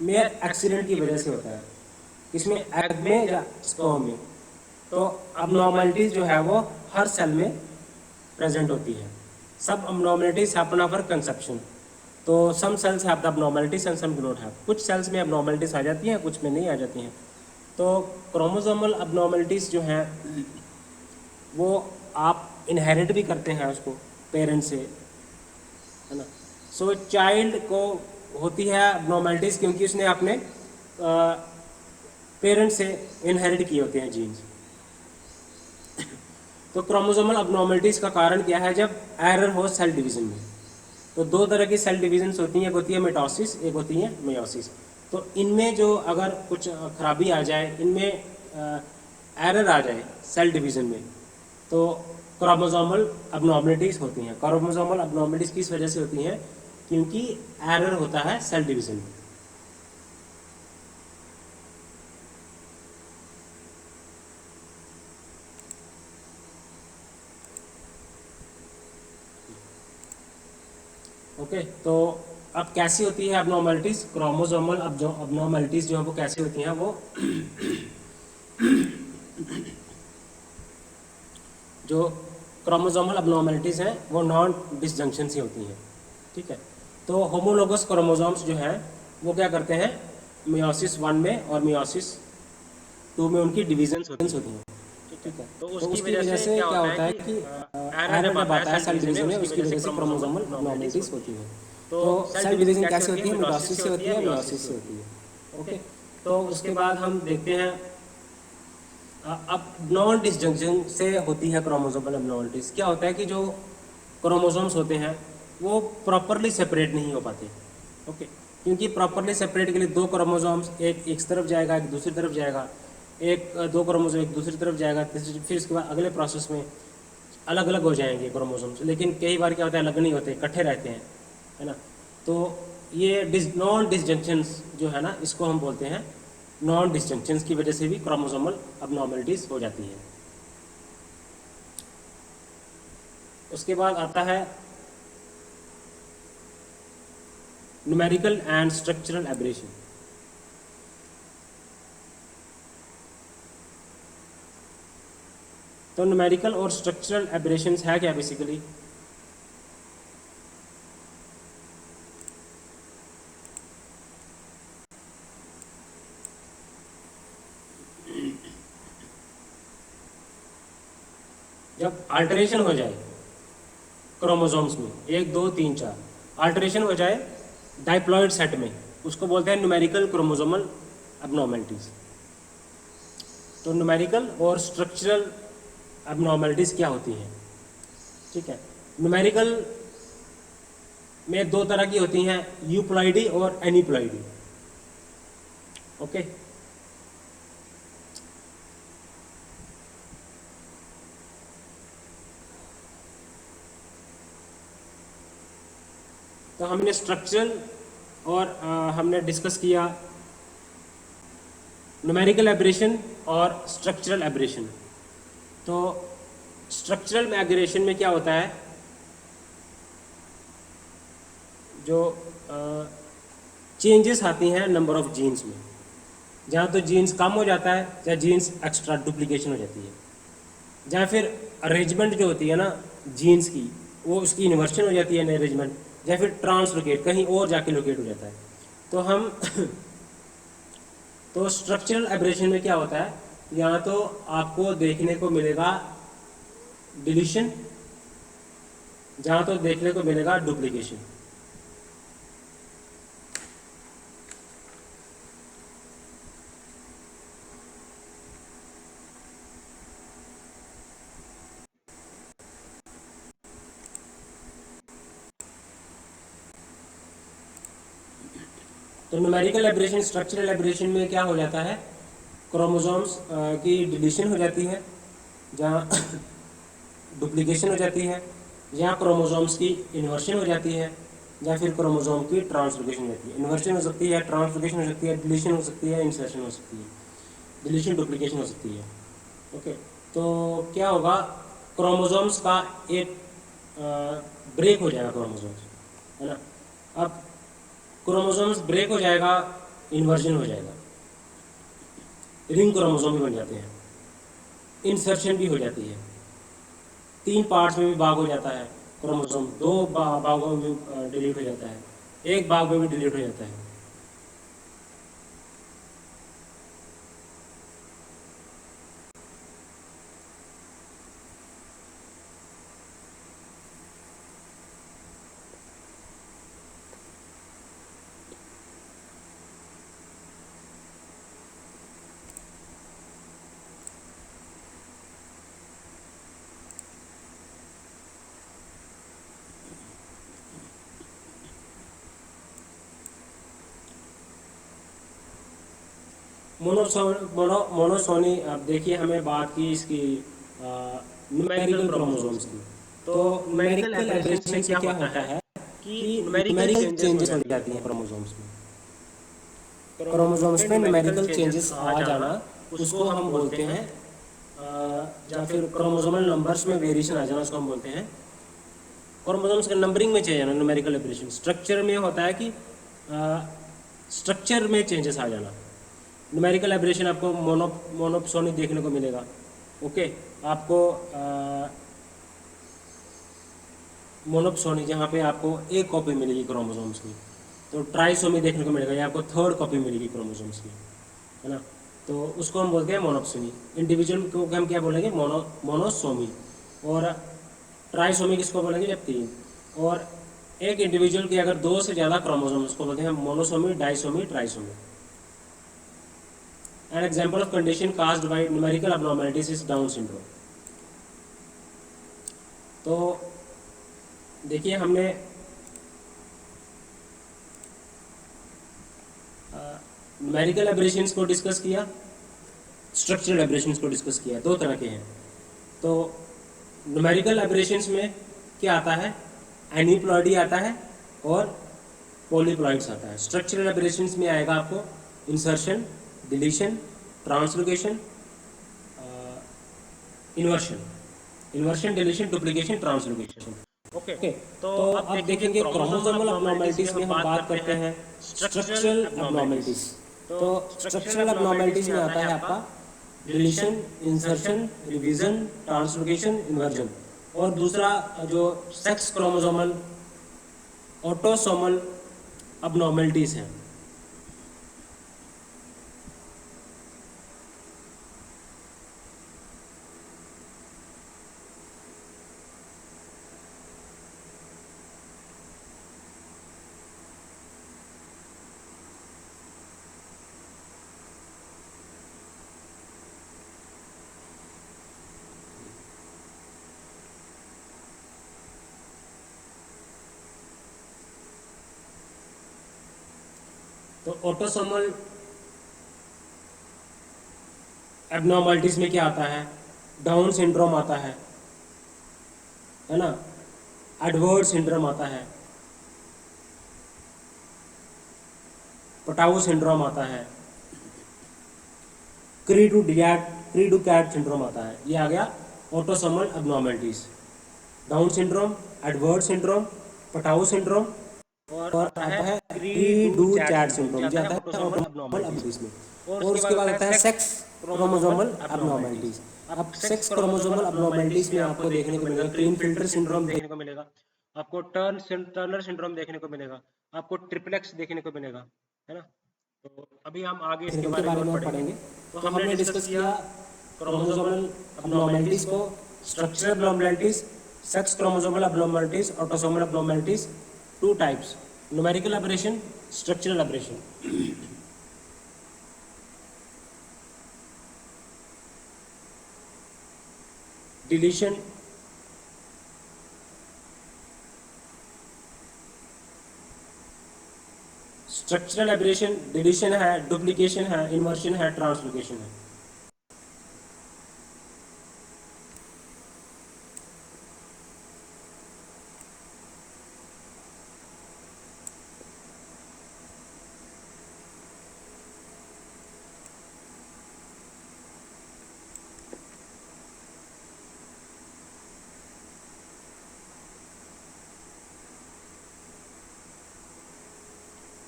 मेयर एक्सीडेंट की वजह से होता है। इसमें एग में या स्पर्म में। तो अबनॉर्मलिटीज जो है वो हर सेल में प्रेजेंट होती है। सब अबनॉर्मलिटीज हैपन आफ्टर कंसेप्शन। तो some cells have the abnormalities and some do not have. कुछ सेल्स में अबनॉर्मलिटीज आ जाती हैं, कुछ में नहीं आ जाती हैं। तो क्रोमोसोमल अबनॉर्मलिटीज जो हैं वो आप इनहेरिट भी करते हैं उसको पेरेंट्स से, है ना। सो चाइल्ड को होती है अबनॉर्मलिटीज क्योंकि उसने अपने पेरेंट्स से इनहेरिट किए होते हैं जीन्स। तो क्रोमोसोमल अबनॉर्मलिटीज का कारण क्या है? जब एरर हो सेल डिवीजन में। तो दो तरह की सेल डिवीजन्स होती हैं, एक होती है मिटोसिस, एक होती है मेयोसिस। तो इनमें जो अगर कुछ खराबी आ जाए, इनमें एरर आ जाए सेल डिवीजन में, तो क्रोमोसोमल अबनॉर्मलिटीज होती हैं। क्रोमोसोमल अबनॉर्मलिटीज किस वजह से होती हैं? क्योंकि एरर होता है सेल डिवीजन में। ओके, तो अब कैसी होती है अबनॉर्मलिटीज? क्रोमोसोमल अबनॉर्मलिटीज जो है वो कैसी होती हैं? वो जो क्रोमोसोमल अबनॉर्मलिटीज हैं वो नॉन डिसजंक्शन से होती हैं, ठीक है। तो होमोलोगस क्रोमोसोम्स जो हैं वो क्या करते हैं? मियोसिस 1 में और मियोसिस 2 में उनकी डिविजन्स होती हैं, ठीक है। तो उसकी वजह से क्या होता है कि एरर जब आता है सेल डिवीजन में, उसकी वजह से क्रोमोसोमल अबनॉर्मलिटीज होती हैं। तो सेल डिवीजन कैसे होती है? मिटोसिस से होती है, मियोसिस से होती है। ओके, तो उसके बाद हम देखते हैं अब नॉन डिसजंक्शन से होती है क्रोमोसोमल अबनॉर्मलिटीज। क्या होता है कि जो क्रोमोसोम्स होते हैं वो प्रॉपरली सेपरेट नहीं हो पाते। ओके, क्योंकि प्रॉपरली सेपरेट के लिए दो क्रोमोसोम्स, एक तरफ जाएगा, एक दूसरी तरफ जाएगा, दो क्रोमोसोम एक दूसरी तरफ जाएगा, फिर इसके बाद अगले प्रोसेस में अलग अलग हो जाएंगे क्रोमोसोम्स। लेकिन कई बार क्या होता है, अलग नहीं होते, इकट्ठे रहते हैं, है ना। तो ये नॉन डिसजंक्शंस जो है ना, इसको हम बोलते हैं नॉन डिसजंक्शंस की वजह से भी क्रोमोसोमल अबनॉर्मलिटीज हो जाती है। उसके बाद आता है न्यूमेरिकल एंड स्ट्रक्चरल एब्रेशन। तो न्यूमेरिकल और स्ट्रक्चरल एब्रेशंस है क्या बेसिकली? जब अल्टरेशन हो जाए क्रोमोसोम्स में, 1 2 3 4 अल्टरेशन हो जाए डाइप्लॉइड सेट में, उसको बोलते हैं न्यूमेरिकल क्रोमोसोमल अबनॉर्मलिटीज। तो न्यूमेरिकल और स्ट्रक्चरल अबनॉर्मलिटीज क्या होती हैं? ठीक है, न्यूमेरिकल में दो तरह की होती हैं, यूप्लॉइडी और एनीप्लॉइडी। ओके, तो हमने स्ट्रक्चरल और हमने डिस्कस किया न्यूमेरिकल एब्रेशन और स्ट्रक्चरल एब्रेशन। तो स्ट्रक्चरल एब्रेशन में क्या होता है? जो चेंजेस आती हैं नंबर ऑफ जीन्स में, जहाँ तो जीन्स कम हो जाता है या जीन्स एक्स्ट्रा डुप्लीकेशन हो जाती है, जहाँ फिर अरेंजमेंट जो होती है ना जीन्स की, वो उसकी इन्वर्शन हो जाती है अरेंजमेंट, या फिर ट्रांसलोकेट कहीं और जाके लोकेट हो जाता है। तो हम तो स्ट्रक्चरल एब्रेशन में क्या होता है? यहाँ तो आपको देखने को मिलेगा डिलीशन, जहाँ तो देखने को मिलेगा डुप्लीकेशन। तो न्यूमेरिकल एब्रेशन, स्ट्रक्चरल एब्रेशन में क्या हो जाता है? क्रोमोसोम्स की डिलीशन हो जाती है, जहाँ डुप्लीकेशन हो जाती है, या क्रोमोसोम्स की इन्वर्शन हो जाती है या फिर क्रोमोसोम की ट्रांसलोकेशन हो जाती है। इन्वर्शन हो सकती है, ट्रांसलोकेशन हो सकती है, डिलीशन हो सकती है, इंसर्शन हो सकती है, डिलीशन डुप्लीकेशन हो सकती है। ओके, तो क्या होगा, क्रोमोसोम्स का एक ब्रेक हो जाएगा क्रोमोसोम्स, है ना। अब क्रोमोसोम्स ब्रेक हो जाएगा, इन्वर्जन हो जाएगा, रिंग क्रोमोसोम भी बन जाते हैं, इंसर्शन भी हो जाती है, 3 पार्ट्स में भी भाग हो जाता है क्रोमोसोम, भागों में डिलीट हो जाता है, एक भाग में भी डिलीट हो जाता है। मोनोसोनी, अब देखिए हमें बात की इसकी न्यूमेरिकल क्रोमोसोम्स की। तो न्यूमेरिकल एब्रेशन से क्या होता है कि न्यूमेरिकल चेंजेस हो जाती हैं क्रोमोसोम्स में। क्रोमोसोम्स में न्यूमेरिकल चेंजेस आ जाना, उसको हम बोलते हैं या फिर क्रोमोसोमल नंबर्स में वेरिएशन आ जाना, उसको हम बोलते हैं क्रोमोसोम्स के नंबरिंग में चेंज आना, न्यूमेरिकल एब्रेशन। स्ट्रक्चर में होता है कि स्ट्रक्चर में चेंजेस आ जाना। न्यूमेरिकल एब्रेशन आपको मोनोसोनी देखने को मिलेगा। ओके, आपको मोनोसोनी जहाँ पे आपको एक कॉपी मिलेगी क्रोमोसोम्स की, तो ट्राइसोमी देखने को मिलेगा, या आपको थर्ड कॉपी मिलेगी क्रोमोसोम्स की, है ना। तो उसको हम बोलते हैं मोनोसोमी। इंडिविजुअल को हम क्या बोलेंगे, मोनोसोमी। और ट्राइसोमी किसको बोलेंगे, जब 3। और एक इंडिविजुअल की अगर 2 से ज़्यादा क्रोमोसोम, उसको बोलते हैं monosomy, disomy, trisomy. An example of condition caused by numerical abnormalities is Down syndrome. तो देखिए हमने न्यूमेरिकल एब्रेशंस को डिस्कस किया, स्ट्रक्चरल एब्रेशंस को डिस्कस किया। 2 तरह के हैं। तो न्यूमेरिकल एब्रेशंस में क्या आता है, एनीप्लॉइडी आता है और पॉलीप्लॉइड्स आता है। स्ट्रक्चरल एब्रेशंस में आएगा आपको insertion, deletion, translocation, inversion, deletion, duplication, translocation. Okay, तो अब देखेंगे क्रोमोसोमल अबनॉर्मलिटीज में हम बात करते हैं स्ट्रक्चरल अबनॉर्मलिटीज। तो स्ट्रक्चरल अबनॉर्मलिटीज में आता है आपका deletion, insertion, revision, translocation, inversion. और दूसरा जो सेक्स क्रोमोसोमल ऑटोसोमल अबनॉर्मलिटीज हैं। तो ऑटोसोमल एबनॉर्मलिटीज में क्या आता है, डाउन सिंड्रोम आता है ना, एडवर्ड सिंड्रोम आता है, पटाऊ सिंड्रोम आता है, क्रीडुकैट सिंड्रोम आता है। ये आ गया autosomal abnormalities. Down syndrome, Edward syndrome, Patau syndrome, और आता है क्रीडुकैट सिंड्रोम, जो आता है ऑटोसोमल एबनॉर्मलिटीज में। और उसके बाद आता है सेक्स क्रोमोसोमल एबनॉर्मलिटीज। अब सेक्स क्रोमोसोमल एबनॉर्मलिटीज में आपको देखने को मिलेगा क्लीनफिल्टर सिंड्रोम देखने को मिलेगा, आपको टर्नर सिंड्रोम देखने को मिलेगा, आपको ट्रिप्लेक्स देखने को मिलेगा, है ना। तो अभी हम आगे इसके बारे में पढ़ेंगे। तो हमने डिस्कस किया क्रोमोसोमल एबनॉर्मलिटीज को, structural abnormalities, sex chromosomal abnormalities, autosomal abnormalities. 2 types, numerical aberration, structural aberration. Deletion, structural aberration, deletion है, डुप्लीकेशन है, इन्वर्शन है, ट्रांसलोकेशन है।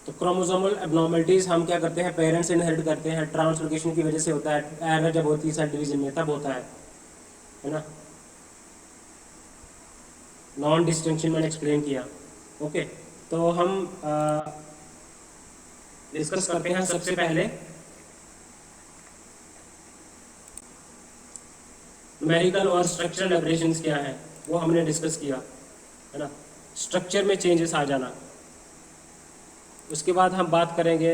तो क्रोमोसोमल एबनॉर्मलिटीज़ हम क्या करते हैं, पेरेंट्स से इनहेरिट करते हैं, ट्रांसलोकेशन की वजह से होता है, एरर जब होती है सेल डिवीजन में तब होता है ना। नॉन डिस्टिंक्शन मैंने एक्सप्लेन किया। ओके, तो हम डिस्कस करते हैं सबसे पहले न्यूमेरिकल और स्ट्रक्चरल एब्रेशंस क्या है, वो हमने डिस्कस किया, है ना। स्ट्रक्चर में चेंजेस आ जाना। उसके बाद हम बात करेंगे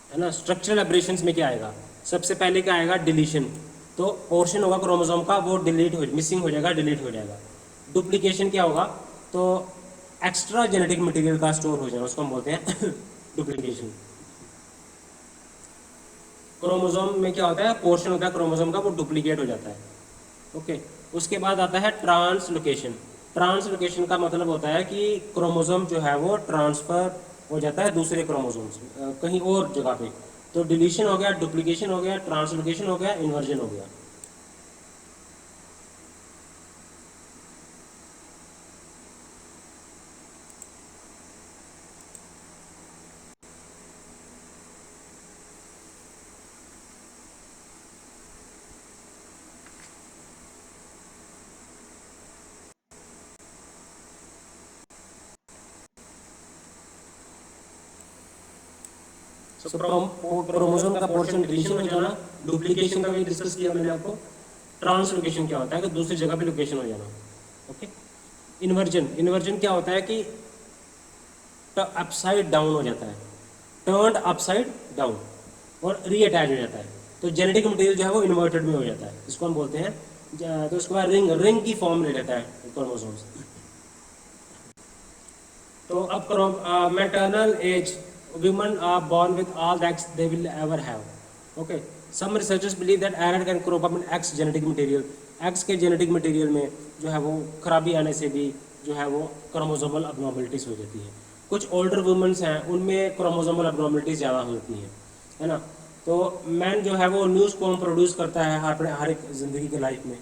है ना, स्ट्रक्चरल एब्रेशंस में क्या आएगा। सबसे पहले क्या आएगा, डिलीशन। तो पोर्शन होगा क्रोमोसोम का वो डिलीट हो, मिसिंग हो जाएगा, डिलीट हो जाएगा। डुप्लीकेशन क्या होगा, तो एक्स्ट्रा जेनेटिक मटेरियल का स्टोर हो जाएगा, उसको हम बोलते हैं डुप्लीकेशन। क्रोमोसोम में क्या होता है, पोर्शन होता है क्रोमोसोम का वो डुप्लीकेट हो जाता है। ओके, उसके बाद आता है ट्रांसलोकेशन। ट्रांसलोकेशन का मतलब होता है कि क्रोमोसोम जो है वो ट्रांसफर हो जाता है दूसरे क्रोमोसोम्स कहीं और जगह पे। तो डिलीशन हो गया, डुप्लीकेशन हो गया, ट्रांसलोकेशन हो गया, इन्वर्जन हो गया। क्रोमोसोम का पोर्शन डिलीशन हो जाना, डुप्लीकेशन का भी डिस्कस किया मैंने आपको। ट्रांसलोकेशन क्या होता है कि दूसरी जगह पे लोकेशन हो जाना। ओके, इन्वर्जन, इन्वर्जन क्या होता है कि अपसाइड डाउन हो जाता है, टर्न्ड अपसाइड डाउन और रीअटैच हो जाता है। तो जेनेटिक मटेरियल जो है वो इन्वर्टेड में हो जाता है, इसको हम बोलते हैं। तो उसके बाद रिंग, रिंग की फॉर्म ले लेता है क्रोमोसोम्स। तो अब करो maternal age, women are born with all the eggs they will ever have. Okay, some researchers believe that error can crop up in X genetic material. X के genetic material में जो है वो खराबी आने से भी जो है वो क्रोमोसोमल अबनॉर्मलिटीज हो जाती है। कुछ ओल्डर वुमेन्स हैं उनमें क्रोमोसोमल अबनॉर्मलिटीज ज़्यादा होती हैं, है ना। तो मैन जो है वो न्यू स्पर्म प्रोड्यूस करता है हर एक ज़िंदगी के लाइफ में।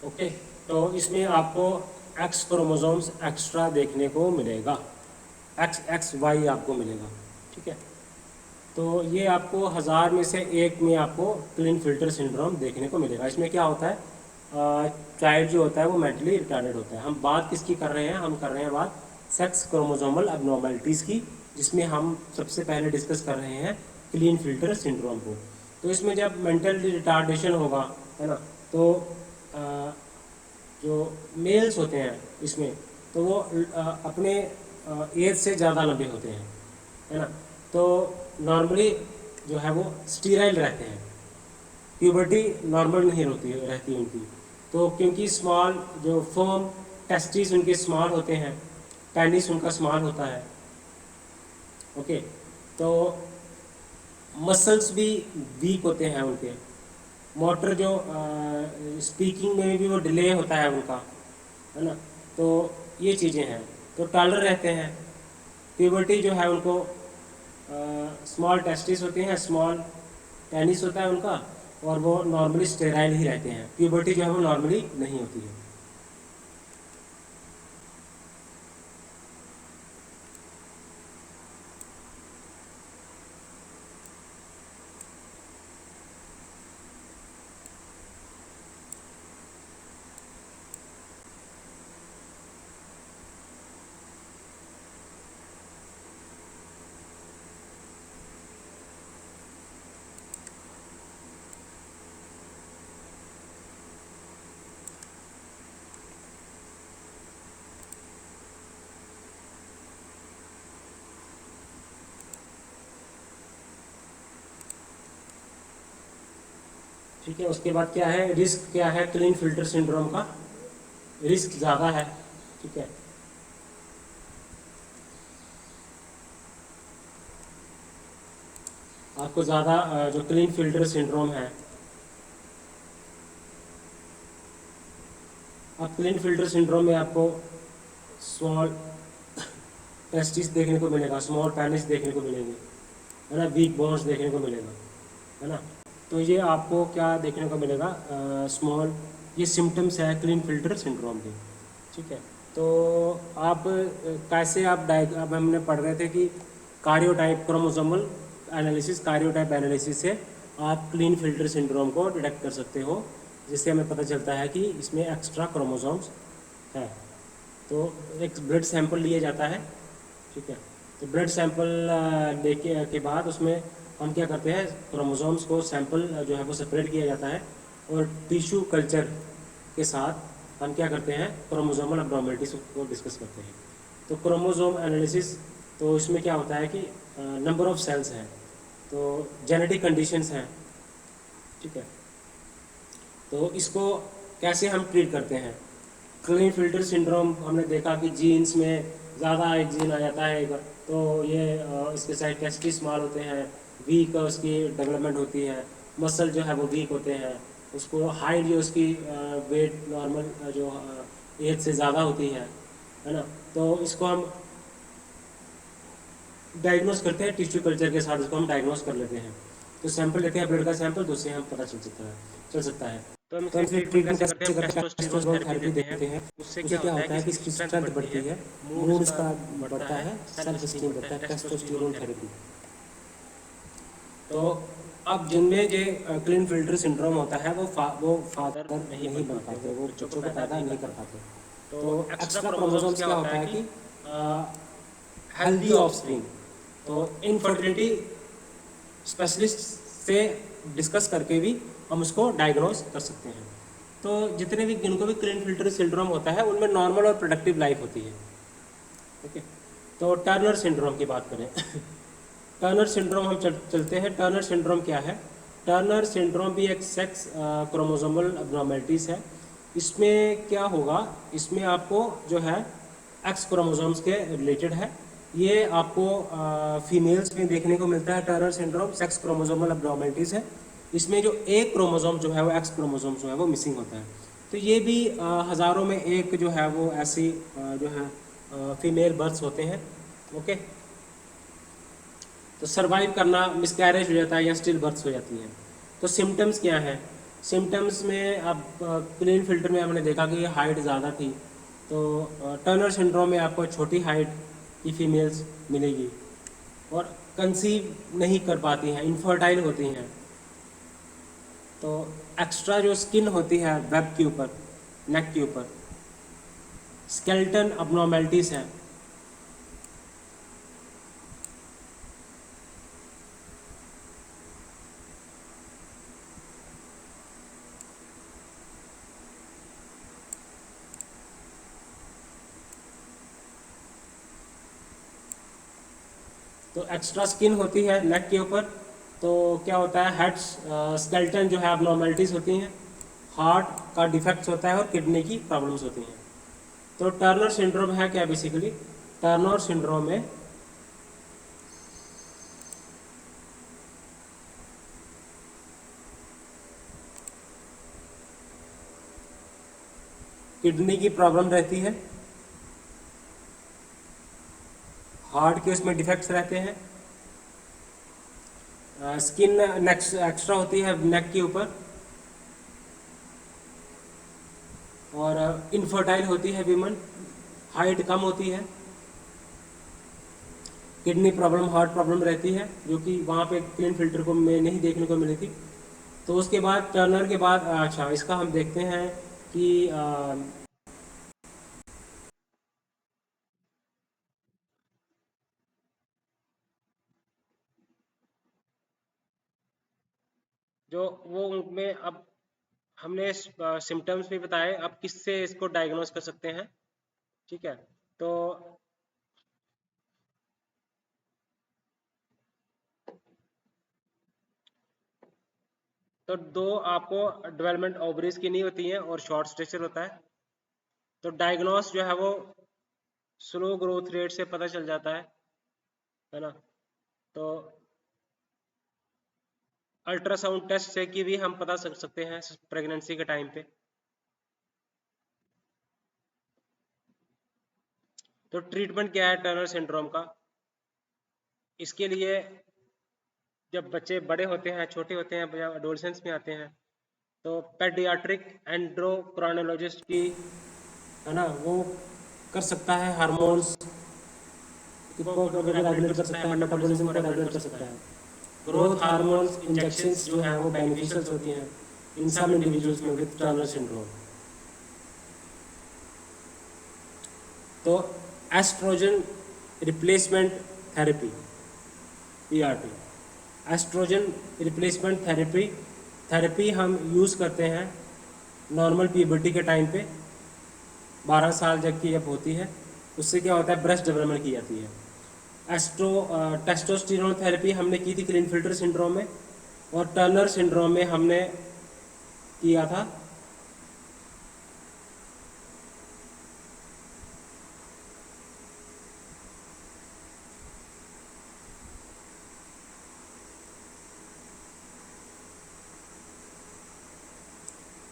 ओके, तो इसमें आपको एक्स क्रोमोसोम्स एक्स्ट्रा देखने को मिलेगा, एक्स एक्स वाई आपको मिलेगा, ठीक है। तो ये आपको 1000 में से एक में आपको क्लिनफिल्टर सिंड्रोम देखने को मिलेगा। इसमें क्या होता है, चाइल्ड जो होता है वो मेंटली रिटार्डेड होता है। हम बात किसकी कर रहे हैं, हम कर रहे हैं बात सेक्स क्रोमोसोमल एबनॉर्मलिटीज़ की, जिसमें हम सबसे पहले डिस्कस कर रहे हैं क्लिनफिल्टर सिंड्रोम को। तो इसमें जब मेंटल रिटार्डेशन होगा, है ना, तो जो मेल्स होते हैं इसमें, तो वो अपने एज से ज़्यादा लंबे होते हैं, है ना। तो नॉर्मली जो है वो स्टीराइल रहते हैं, प्यूबर्टी नॉर्मल नहीं होती रहती उनकी। तो क्योंकि स्मॉल जो फर्म टेस्टिस उनके स्मॉल होते हैं, पेनिस उनका स्मॉल होता है। ओके, तो मसल्स भी वीक होते हैं उनके, मोटर जो स्पीकिंग में भी वो डिले होता है उनका, है ना। तो ये चीज़ें हैं। तो टॉलर रहते हैं, प्यूबर्टी जो है उनको स्मॉल टेस्टिस होते हैं, स्मॉल टेनिस होता है उनका, और वो नॉर्मली स्टेराइल ही रहते हैं। प्यूबर्टी जो है वो नॉर्मली नहीं होती है। ठीक है, उसके बाद क्या है, रिस्क क्या है क्लीन फिल्टर सिंड्रोम का, रिस्क ज़्यादा है। ठीक है, आपको ज़्यादा जो क्लीन फिल्टर सिंड्रोम है, अब क्लीन फिल्टर सिंड्रोम में आपको स्मॉल टेस्टिस देखने को मिलेगा, स्मॉल पेनिस देखने को मिलेंगे, है ना, वीक बोन्स देखने को मिलेगा, है ना। तो ये आपको क्या देखने को मिलेगा, स्मॉल, ये सिम्टम्स है क्लीन फिल्टर सिंड्रोम के। ठीक है, तो आप कैसे आप अब हमने पढ़ रहे थे कि कार्योटाइप क्रोमोसोमल एनालिसिस, कार्योटाइप एनालिसिस से आप क्लीन फिल्टर सिंड्रोम को डिटेक्ट कर सकते हो, जिससे हमें पता चलता है कि इसमें एक्स्ट्रा क्रोमोसोम्स है। तो एक ब्लड सैंपल लिया जाता है। ठीक है, तो ब्लड सैंपल लेके के बाद उसमें हम क्या करते हैं, क्रोमोसोम्स को सैंपल जो है वो सेपरेट किया जाता है, और टिश्यू कल्चर के साथ हम क्या करते हैं, क्रोमोसोमल अब्नॉर्मलिटीज को डिस्कस करते हैं। तो क्रोमोसोम एनालिसिस, तो इसमें क्या होता है कि नंबर ऑफ सेल्स हैं, तो जेनेटिक कंडीशंस हैं। ठीक है, तो इसको कैसे हम ट्रीट करते हैं। क्लीन फिल्टर सिंड्रोम हमने देखा कि जीन्स में ज़्यादा एक जीन आ जाता है, तो ये इसके साइड टेस्टिस स्मॉल होते हैं, वीक उसकी डेवलपमेंट होती है, मसल जो है वो वीक होते हैं, उसको हाइट जो उसकी वेट नॉर्मल जो एज से ज़्यादा होती है ना। तो इसको हम डायग्नोस करते हैं टिश्यू कल्चर के साथ, इसको हम डायग्नोस कर लेते हैं। तो सैंपल लेते हैं ब्लड का सैंपल, तो उससे हम पता चल सकता है। तो हम फिर ट्रीटमेंट कैसे करते हैं, टेस्टोस्टेरोन थेरेपी देते हैं। उससे क्या होता है कि इसकी स्ट्रेंथ बढ़ती है, मूड इसका बढ़ता है, सेल्फ स्टीम बढ़ता है, टेस्टोस्टेरोन थेरेपी। तो अब जिनमें ये क्लीन फिल्टर सिंड्रोम होता है वो फादर नहीं बन पाते, वो बच्चों को पैदा नहीं कर पाते। तो एक्स्ट्रा क्रोमोसोम्स क्या होता है कि हेल्दी ऑफस्प्रिंग, तो इनफर्टिलिटी स्पेशलिस्ट से डिस्कस करके भी हम उसको डायग्नोस कर सकते हैं। तो जितने भी जिनको भी क्लीन फिल्टर सिंड्रोम होता है उनमें नॉर्मल और प्रोडक्टिव लाइफ होती है। ओके, तो टर्नर सिंड्रोम की बात करें टर्नर सिंड्रोम हम चलते हैं। टर्नर सिंड्रोम क्या है, टर्नर सिंड्रोम भी एक सेक्स क्रोमोसोमल अब्नॉर्मलिटीज़ है। इसमें क्या होगा, इसमें आपको जो है एक्स क्रोमोसोम्स के रिलेटेड है। ये आपको फीमेल्स में देखने को मिलता है। टर्नर सिंड्रोम सेक्स क्रोमोसोमल अब्नॉर्मलिटीज़ है। इसमें जो एक क्रोमोसोम जो है वो एक्स क्रोमोसोम जो है वो मिसिंग होता है। तो ये भी हज़ारों में एक जो है वो ऐसी जो है फीमेल बर्थ्स होते हैं। ओके, तो सर्वाइव करना, मिसकैरेज हो जाता है या स्टिल बर्थ्स हो जाती हैं। तो सिम्टम्स क्या हैं, सिम्टम्स में अब क्लीन फिल्टर में हमने देखा कि हाइट ज़्यादा थी, तो टर्नर सिंड्रोम में आपको छोटी हाइट की फीमेल्स मिलेगी और कंसीव नहीं कर पाती हैं, इनफर्टाइल होती हैं। तो एक्स्ट्रा जो स्किन होती है वेब के ऊपर, नेक के ऊपर, स्केलेटन अबनॉर्मलिटीज़ हैं। तो एक्स्ट्रा स्किन होती है नेक के ऊपर, तो क्या होता है, हेड स्केलेटन जो है अबनॉर्मलिटीज़ होती हैं, हार्ट का डिफेक्ट्स होता है और किडनी की प्रॉब्लम्स होती हैं। तो टर्नर सिंड्रोम है क्या, बेसिकली टर्नर सिंड्रोम में किडनी की प्रॉब्लम रहती है, हार्ट के उसमें डिफेक्ट्स रहते हैं, स्किन एक्स्ट्रा होती है नेक के ऊपर, और इनफर्टाइल होती है वीमन, हाइट कम होती है, किडनी प्रॉब्लम, हार्ट प्रॉब्लम रहती है, जो कि वहाँ पे क्लीन फिल्टर को में नहीं देखने को मिली थी। तो उसके बाद टर्नर के बाद अच्छा इसका हम देखते हैं कि जो वो उनमें अब हमने सिम्टम्स भी बताए, अब किससे इसको डायग्नोस कर सकते हैं, ठीक है। तो दो आपको डेवलपमेंट ओवरीज की नहीं होती हैं और शॉर्ट स्टेचर होता है। तो डायग्नोस जो है वो स्लो ग्रोथ रेट से पता चल जाता है ना। तो अल्ट्रासाउंड टेस्ट से कि भी हम पता कर सकते हैं प्रेगनेंसी के टाइम पे। तो ट्रीटमेंट क्या है टर्नर सिंड्रोम का? इसके लिए जब बच्चे बड़े होते हैं, छोटे होते हैं, या एडोलसेंस में आते हैं, तो पेडियाट्रिक एंड्रोक्राइनोलॉजिस्ट की, है ना, वो कर सकता है हार्मोन्स को रेगुलेट कर सकता है, मेटाबॉलिज्म को रेगुलेट कर सकता है। ग्रोथ हार्मोन्स इंजेक्शंस जो हैं वो बेनिफिशियल होती हैं इन सम इंडिविजुअल्स में विद टर्नर सिंड्रोम। तो estrogen replacement therapy, ERT, estrogen replacement therapy हम यूज़ करते हैं नॉर्मल प्यूबर्टी के टाइम पे, 12 साल जब की जब होती है, उससे क्या होता है, ब्रेस्ट डेवलपमेंट की जाती है। टेस्टोस्टेरोन थेरेपी हमने की थी क्लीनफिल्टर सिंड्रोम में, और टर्नर सिंड्रोम में हमने किया था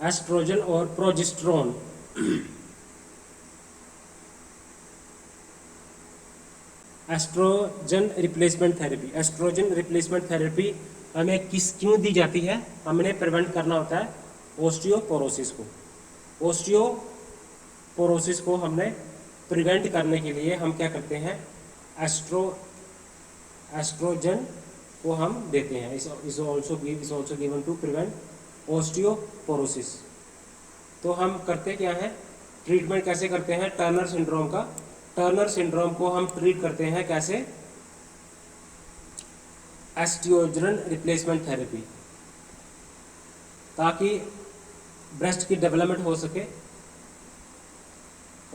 एस्ट्रोजन और प्रोजेस्टेरोन। एस्ट्रोजन रिप्लेसमेंट थेरेपी हमें क्यों दी जाती है? हमने प्रिवेंट करना होता है ओस्टियोपोरोसिस को। ओस्टियोपोरोसिस को हमने प्रिवेंट करने के लिए हम क्या करते हैं, एस्ट्रोजन को हम देते हैं। Is also given to prevent osteoporosis. तो हम करते क्या है, ट्रीटमेंट कैसे करते हैं टर्नर सिंड्रोम का? टर्नर सिंड्रोम को हम ट्रीट करते हैं कैसे? एस्ट्रोजन रिप्लेसमेंट थेरेपी, ताकि ब्रेस्ट की डेवलपमेंट हो सके।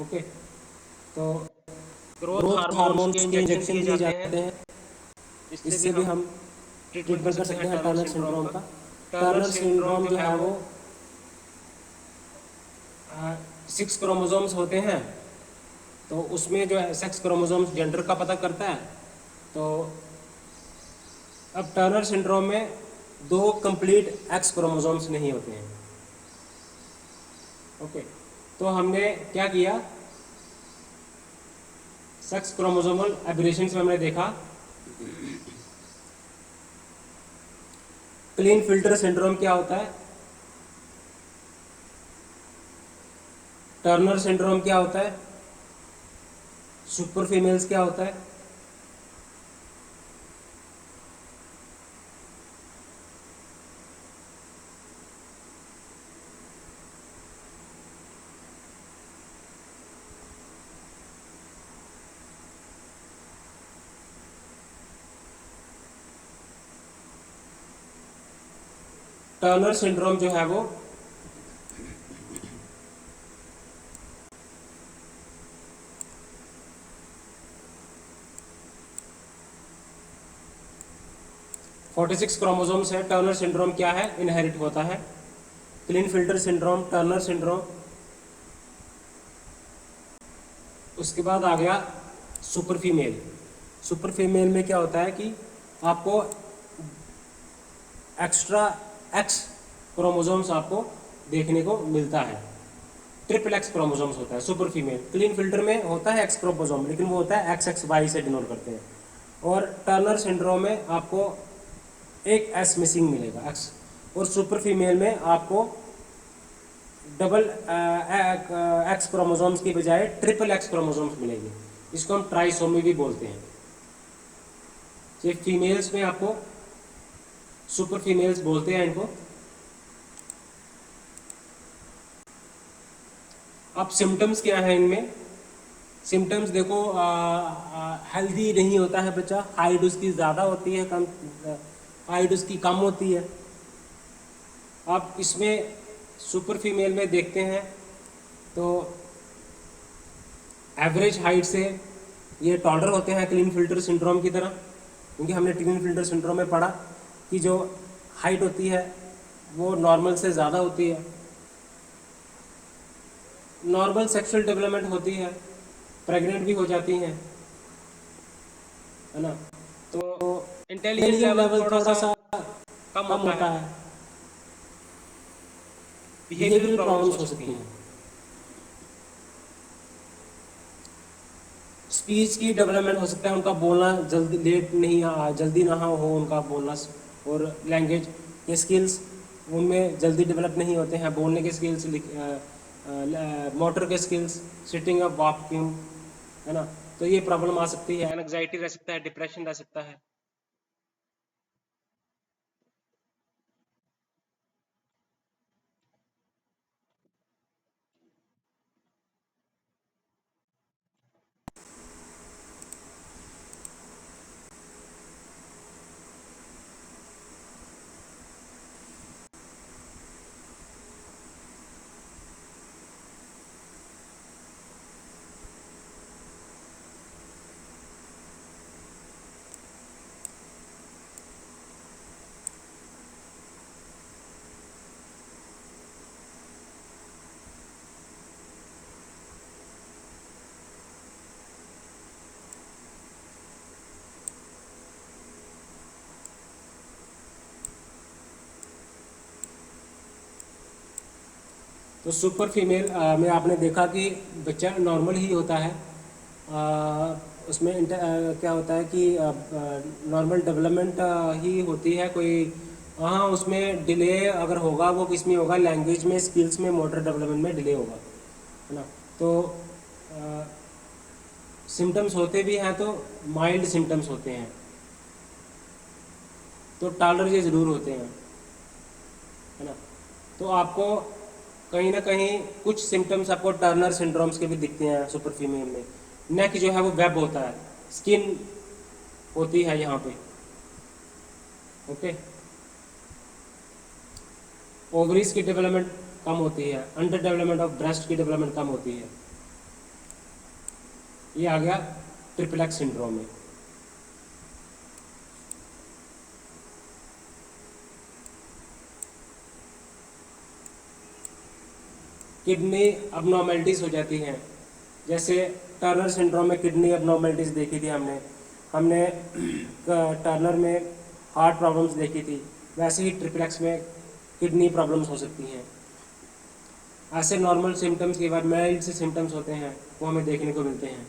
ओके, तो ग्रोथ हार्मोन्स के इंजेक्शन दिए जाते हैं, इससे भी हम ट्रीटमेंट कर सकते हैं टर्नर सिंड्रोम का। टर्नर सिंड्रोम जो है वो 6 क्रोमोसोम्स होते हैं, तो उसमें जो है सेक्स क्रोमोसोम्स जेंडर का पता करता है। तो अब टर्नर सिंड्रोम में 2 कंप्लीट एक्स क्रोमोसोम्स नहीं होते हैं। ओके, तो हमने क्या किया, सेक्स क्रोमोसोमल एब्रेशंस में हमने देखा क्लीन फिल्टर सिंड्रोम क्या होता है, टर्नर सिंड्रोम क्या होता है, सुपर फीमेल्स क्या होता है। टर्नर सिंड्रोम जो है वो (46) क्रोमोसोम्स है। टर्नर सिंड्रोम क्या है, इनहेरिट होता है। Clean filter syndrome, Turner syndrome. उसके बाद आ गया सुपर फीमेल। सुपर फीमेल में क्या होता है कि आपको एक्स्ट्रा एक्स क्रोमोसोम्स आपको देखने को मिलता है। ट्रिपल एक्स क्रोमोसोम्स होता है सुपर फीमेल। क्लीन फिल्टर में होता है एक्स क्रोमोसोम, लेकिन वो होता है एक्स एक्स वाई से डिनोट करते हैं। और टर्नर सिंड्रोम में आपको एक एस मिसिंग मिलेगा एक्स, और सुपर फीमेल में आपको डबल एक्स क्रोमोसोम्स की बजाय ट्रिपल एक्स क्रोमोसोम्स मिलेंगे। इसको हम ट्राइसोमी भी बोलते हैं। ये फीमेल्स में आपको सुपर फीमेल्स बोलते हैं इनको। अब सिम्टम्स क्या है इनमें? सिम्टम्स देखो, हेल्दी नहीं होता है बच्चा, हाइट उसकी ज़्यादा होती है, कम हाइट उसकी कम होती है। अब इसमें सुपर फीमेल में देखते हैं तो एवरेज हाइट से ये टॉलर होते हैं क्लीन फिल्टर सिंड्रोम की तरह, क्योंकि हमने क्लीन फिल्टर सिंड्रोम में पढ़ा कि जो हाइट होती है वो नॉर्मल से ज़्यादा होती है। नॉर्मल सेक्सुअल डेवलपमेंट होती है, प्रेग्नेंट भी हो जाती हैं, है ना। तो इंटेलिजेंस लेवल थोड़ा सा कम कम होता है। बिहेवियरल बिहेवियरल प्रॉब्लम्स प्रॉब्लम्स हो हो सकती सकती हैं। हैं। स्पीच की डेवलपमेंट हो सकता है, उनका बोलना जल्दी लेट नहीं जल्दी ना हो उनका बोलना, और लैंग्वेज के स्किल्स उनमें जल्दी डेवलप नहीं होते हैं, बोलने के स्किल्स, मोटर के स्किल्स, सिटिंग अप वॉकिंग, है ना। तो ये प्रॉब्लम आ सकती है। एंग्जाइटी रह सकता है, डिप्रेशन रह सकता है। तो सुपर फीमेल में आपने देखा कि बच्चा नॉर्मल ही होता है। उसमें क्या होता है कि नॉर्मल डेवलपमेंट ही होती है, कोई हाँ उसमें डिले अगर होगा वो किस में होगा, लैंग्वेज में, स्किल्स में, मोटर डेवलपमेंट में डिले होगा, है ना। तो सिम्टम्स होते भी हैं तो माइल्ड सिम्टम्स होते हैं, तो टॉलरेट ये ज़रूर होते हैं, है ना। तो आपको कहीं ना कहीं कुछ सिम्टम्स आपको टर्नर सिंड्रोम्स के भी दिखते हैं सुपर फीमेल में। नेक जो है वो वेब होता है, स्किन होती है यहाँ पे, ओके। ओवरीज की डेवलपमेंट कम होती है, अंडर डेवलपमेंट ऑफ ब्रेस्ट की डेवलपमेंट कम होती है। ये आ गया ट्रिपल एक्स सिंड्रोम में। किडनी अबनॉर्मेलिटीज़ हो जाती हैं, जैसे टर्नर सिंड्रोम में किडनी अबनॉर्मेलिटीज़ देखी थी हमने हमने टर्नर में हार्ट प्रॉब्लम्स देखी थी, वैसे ही ट्रिपल एक्स में किडनी प्रॉब्लम्स हो सकती हैं। ऐसे नॉर्मल सिम्टम्स के बाद माइल्ड से सिम्टम्स होते हैं वो हमें देखने को मिलते हैं।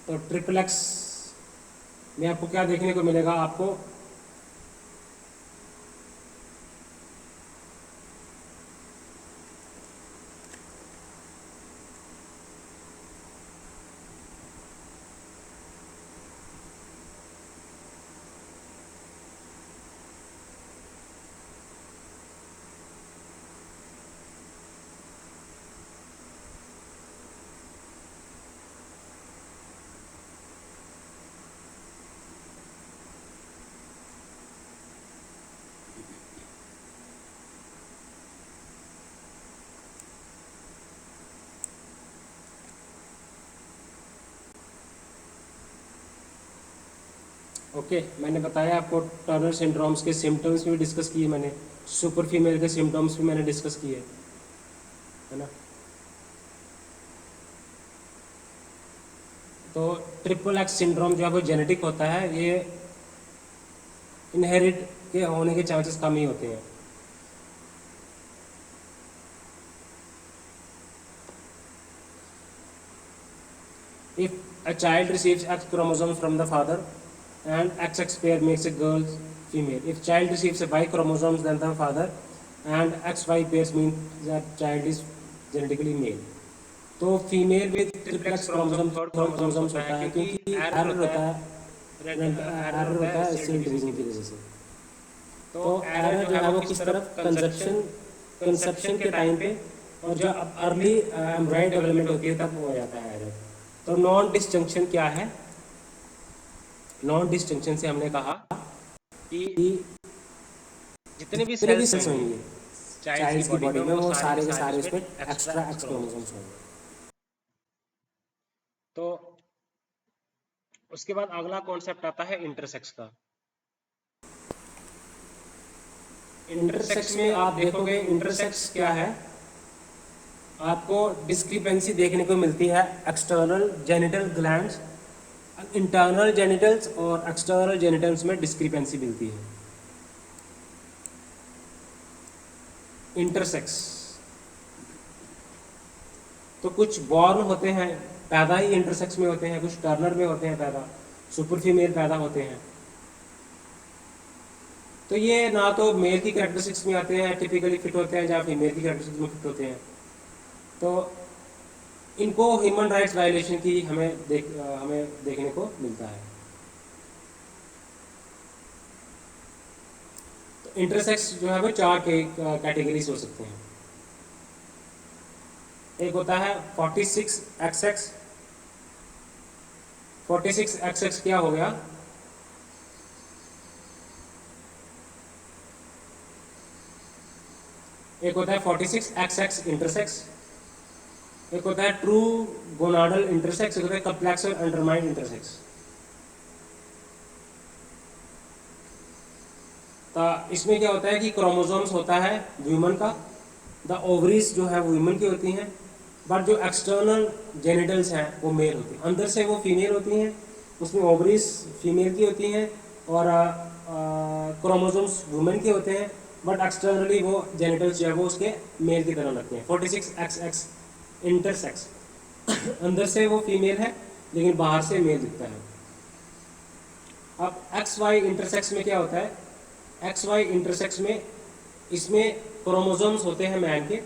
तो ट्रिपल एक्स में आपको क्या देखने को मिलेगा? आपको ओके, मैंने बताया आपको टर्नर सिंड्रोम्स के सिम्टम्स भी डिस्कस किए मैंने, सुपर फीमेल के सिम्टम्स भी मैंने डिस्कस किए, है ना। तो ट्रिपल एक्स सिंड्रोम जो है वो जेनेटिक होता है, ये इनहेरिट के होने के चांसेस कम ही होते हैं। If a child receives X chromosome from the father and XX pair makes a girl female. If child receives a Y chromosomes than the father and XY pairs means that child is genetically male. तो female में triplex chromosome third chromosomes होता है क्योंकि error होता है, error होता है cell division की वजह से। तो एरर जो है वो किस तरफ, कंसेप्शन के टाइम पे और जो अर्ली एम्ब्रायो डेवलपमेंट होती है तब हो जाता है एरर। तो नॉन डिस्जंक्शन क्या है? नॉन डिस्जंक्शन से हमने कहा कि कि जितने भी जितने भी सेल्स सेल्स होंगे होंगे चाइल्ड की बॉडी में, वो सारे के सारे इसमें इसमें एक्स्ट्रा एक्स क्रोमोसोम्स होंगे। तो उसके बाद अगला कॉन्सेप्ट आता है इंटरसेक्स का। इंटरसेक्स में आप देखोगे, इंटरसेक्स क्या है, आपको डिस्क्रिपेंसी देखने को मिलती है external genital glands, internal genitals और एक्सटर्नल जेनिटल्स में डिस्क्रिपेंसी मिलती है। इंटरसेक्स तो कुछ बॉर्न होते हैं, पैदा ही इंटरसेक्स में होते हैं, कुछ टर्नर में होते हैं पैदा, सुपर फीमेल पैदा होते हैं। तो ये ना तो मेल की कैरेक्टरिस्टिक्स में आते हैं, टिपिकली फिट होते हैं, जहाँ फीमेल की कैरेक्टरिस्टिक्स में फिट होते हैं। तो इनको ह्यूमन राइट्स वायलेशन की हमें देखने को मिलता है। तो इंटरसेक्स जो है वो चार कैटेगरीज हो सकते हैं। एक होता है 46XX। 46XX क्या हो गया? एक होता है 46XX इंटरसेक्स, एक होता है ट्रू गोनाडल इंटरसेक्स, एक होता है कम्प्लेक्स और अंडरमाइंड इंटरसेक्स। तो इसमें क्या होता है कि क्रोमोसोम्स होता है ह्यूमन का, द ओवरीज जो है वो ह्यूमन की होती हैं, बट जो एक्सटर्नल जेनिटल्स हैं वो मेल होती हैं, अंदर से वो फीमेल होती हैं, उसमें ओवरीज फीमेल की होती हैं और क्रोमोसोम्स वुमेन के होते हैं, बट एक्सटर्नली वो जेनिटल्स जो है वो उसके मेल की तरह लगते हैं। 46XX इंटरसेक्स अंदर से वो फीमेल है लेकिन बाहर से मेल दिखता है। अब XY इंटरसेक्स में क्या होता है? XY इंटरसेक्स में इसमें क्रोमोसोम्स होते हैं मैन के,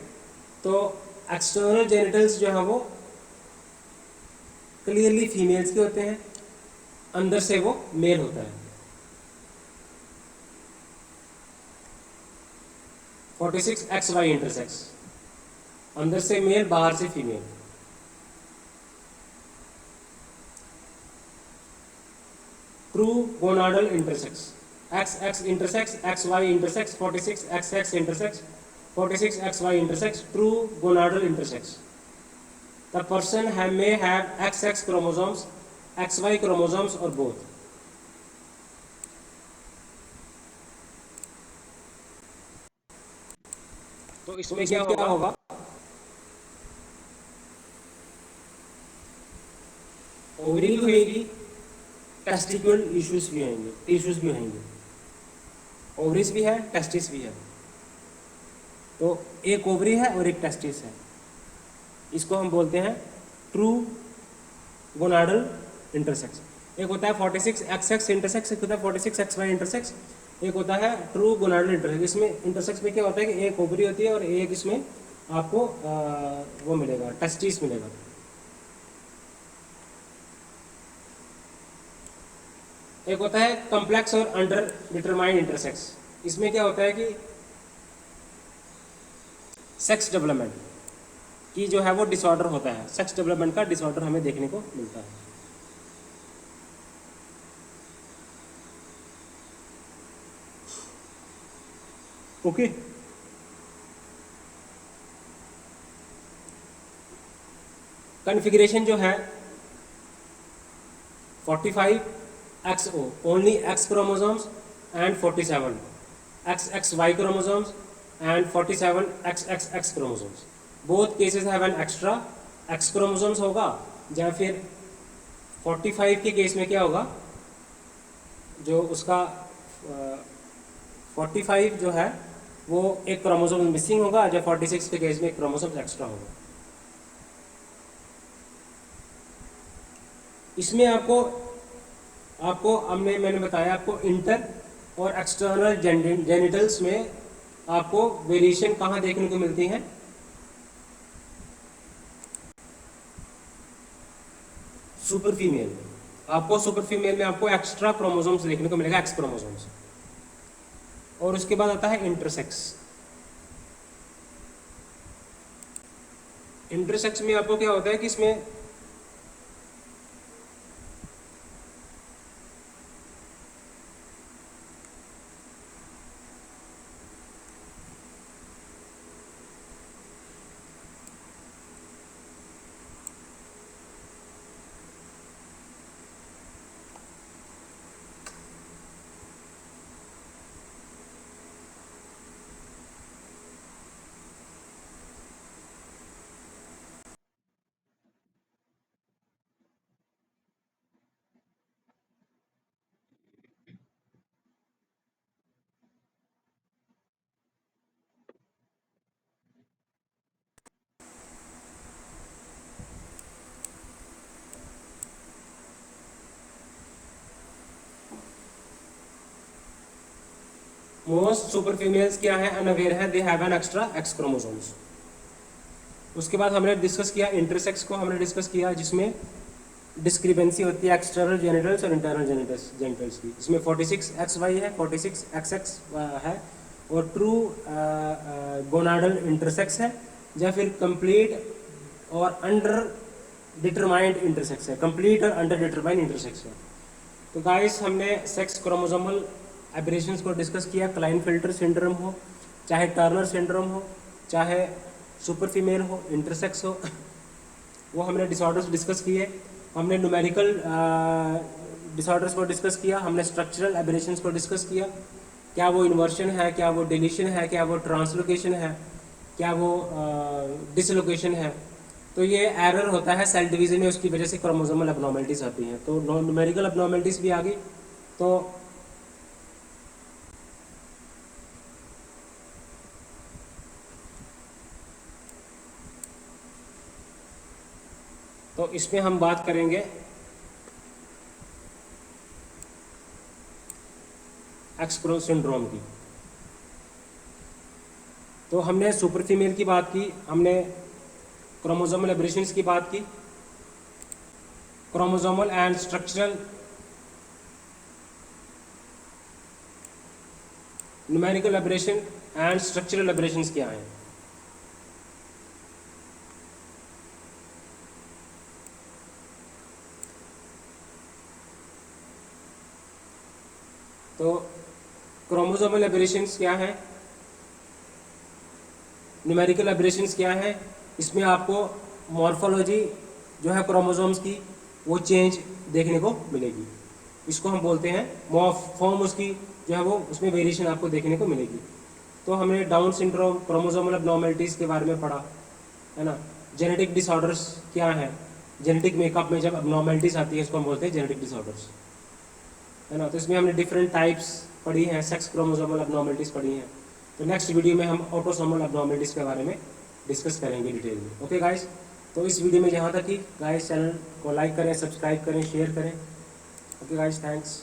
तो एक्सटर्नल जेनिटल्स जो है वो क्लियरली फीमेल्स के होते हैं, अंदर से वो मेल होता है। 46XY इंटरसेक्स अंदर से मेल, बाहर से female. True gonadal intersex, XX intersex, XY intersex, 46XX intersex, 46XY intersex, true gonadal intersex. The person may have XX chromosomes, XY chromosomes or both. तो इसमें क्या होगा? ओवरी भी होगी, टेस्टिकुलर इश्यूज भी होंगे, ओवरीज भी है, टेस्टिस भी है। तो एक ओवरी है और एक टेस्टिस है, इसको हम बोलते हैं ट्रू गोनाडल इंटरसेक्स। एक होता है 46XX इंटरसेक्स, एक होता है 46XY इंटरसेक्स, एक होता है ट्रू गोनाडल इंटरसेक्स। इसमें इंटरसेक्स में क्या होता है कि एक ओवरी होती है और एक इसमें आपको वो मिलेगा, टेस्टिस मिलेगा। एक होता है कॉम्प्लेक्स और अंडर डिटरमाइंड इंटरसेक्स। इसमें क्या होता है कि सेक्स डेवलपमेंट की जो है वो डिसऑर्डर होता है, सेक्स डेवलपमेंट का डिसऑर्डर हमें देखने को मिलता है। ओके, कॉन्फ़िगरेशन जो है 45, XO, only X chromosomes and 47 XXY chromosomes and 47 XXX chromosomes. Both cases have an extra X chromosomes होगा, या फिर 45 के केस में क्या होगा, जो उसका 45 जो है वो एक क्रोमोसोम मिसिंग होगा, या 46 के केस में एक क्रोमोसोम एक्स्ट्रा होगा. इसमें आपको मैंने बताया आपको इंटर और एक्सटर्नल जेनिटल्स में आपको वेरिएशन कहाँ देखने को मिलती है. सुपर फीमेल में. आपको सुपर फीमेल में आपको एक्स्ट्रा क्रोमोसोम्स देखने को मिलेगा, एक्स क्रोमोसोम्स. और उसके बाद आता है इंटरसेक्स. इंटरसेक्स में आपको क्या होता है कि इसमें मोस्ट सुपर फीमेल्स क्या है, अनअवेयर है, they have an extra x chromosomes. उसके बाद हमने डिस्कस किया इंटरसेक्स को, हमने डिस्कस किया जिसमें डिस्क्रिपेंसी होती है एक्सटर्नल जेनिटल्स और इंटरनल जेनिटल्स की. इसमें 46 XY है, 46 XX है, और ट्रू गोनाडल इंटरसेक्स है, या फिर कंप्लीट और अंडर डिटरमाइंड इंटरसेक्स है. कंप्लीट और अंडर डिटरमाइंड इंटरसेक्स है. तो गाइस हमने सेक्स क्रोमोसोमल एब्रेशंस को डिस्कस किया. क्लाइनफिल्टर सिंड्रोम हो, चाहे टर्नर सिंड्रोम हो, चाहे सुपर फीमेल हो, इंटरसेक्स हो, वो हमने डिसऑर्डर्स डिस्कस किए. हमने न्यूमेरिकल डिसऑर्डर्स को डिस्कस किया. हमने स्ट्रक्चरल एब्रेशंस को डिस्कस किया. क्या वो इन्वर्शन है, क्या वो डिलीशन है, क्या वो ट्रांसलोकेशन है, क्या वो डिसलोकेशन है. तो ये एरर होता है सेल डिवीजन में, उसकी वजह से क्रोमोसोमल एबनॉर्मलिटीज आती हैं. तो न्यूमेरिकल एबनॉर्मलिटीज भी आ गई. तो इसमें हम बात करेंगे एक्स सिंड्रोम की. तो हमने सुपर फीमेल की बात की, हमने क्रोमोसोमल एब्रेशंस की बात की, chromosomal and structural numerical aberration and structural aberrations क्या हैं. तो क्रोमोसोमल एब्रेशंस क्या है, न्यूमेरिकल एब्रेशंस क्या है. इसमें आपको मॉर्फोलॉजी जो है क्रोमोसोम्स की वो चेंज देखने को मिलेगी. इसको हम बोलते हैं फॉर्म, उसकी जो है वो उसमें वेरिएशन आपको देखने को मिलेगी. तो हमने डाउन सिंड्रोम, क्रोमोसोमल एबनॉर्मलिटीज़ के बारे में पढ़ा है ना. जेनेटिक डिसऑर्डर्स क्या है, जेनेटिक मेकअप में जब एबनॉर्मलिटीज़ आती है इसको हम बोलते हैं जेनेटिक डिसऑर्डर्स, है ना. तो इसमें हमने डिफरेंट टाइप्स पढ़ी हैं, सेक्स क्रोमोसोमल एबनॉर्मलिटीज़ पढ़ी हैं. तो नेक्स्ट वीडियो में हम ऑटोसोमल एबनॉर्मलिटीज़ के बारे में डिस्कस करेंगे डिटेल में. ओके गाइस, तो इस वीडियो में यहाँ तक ही. गाइस चैनल को लाइक करें, सब्सक्राइब करें, शेयर करें. Okay guys, thanks.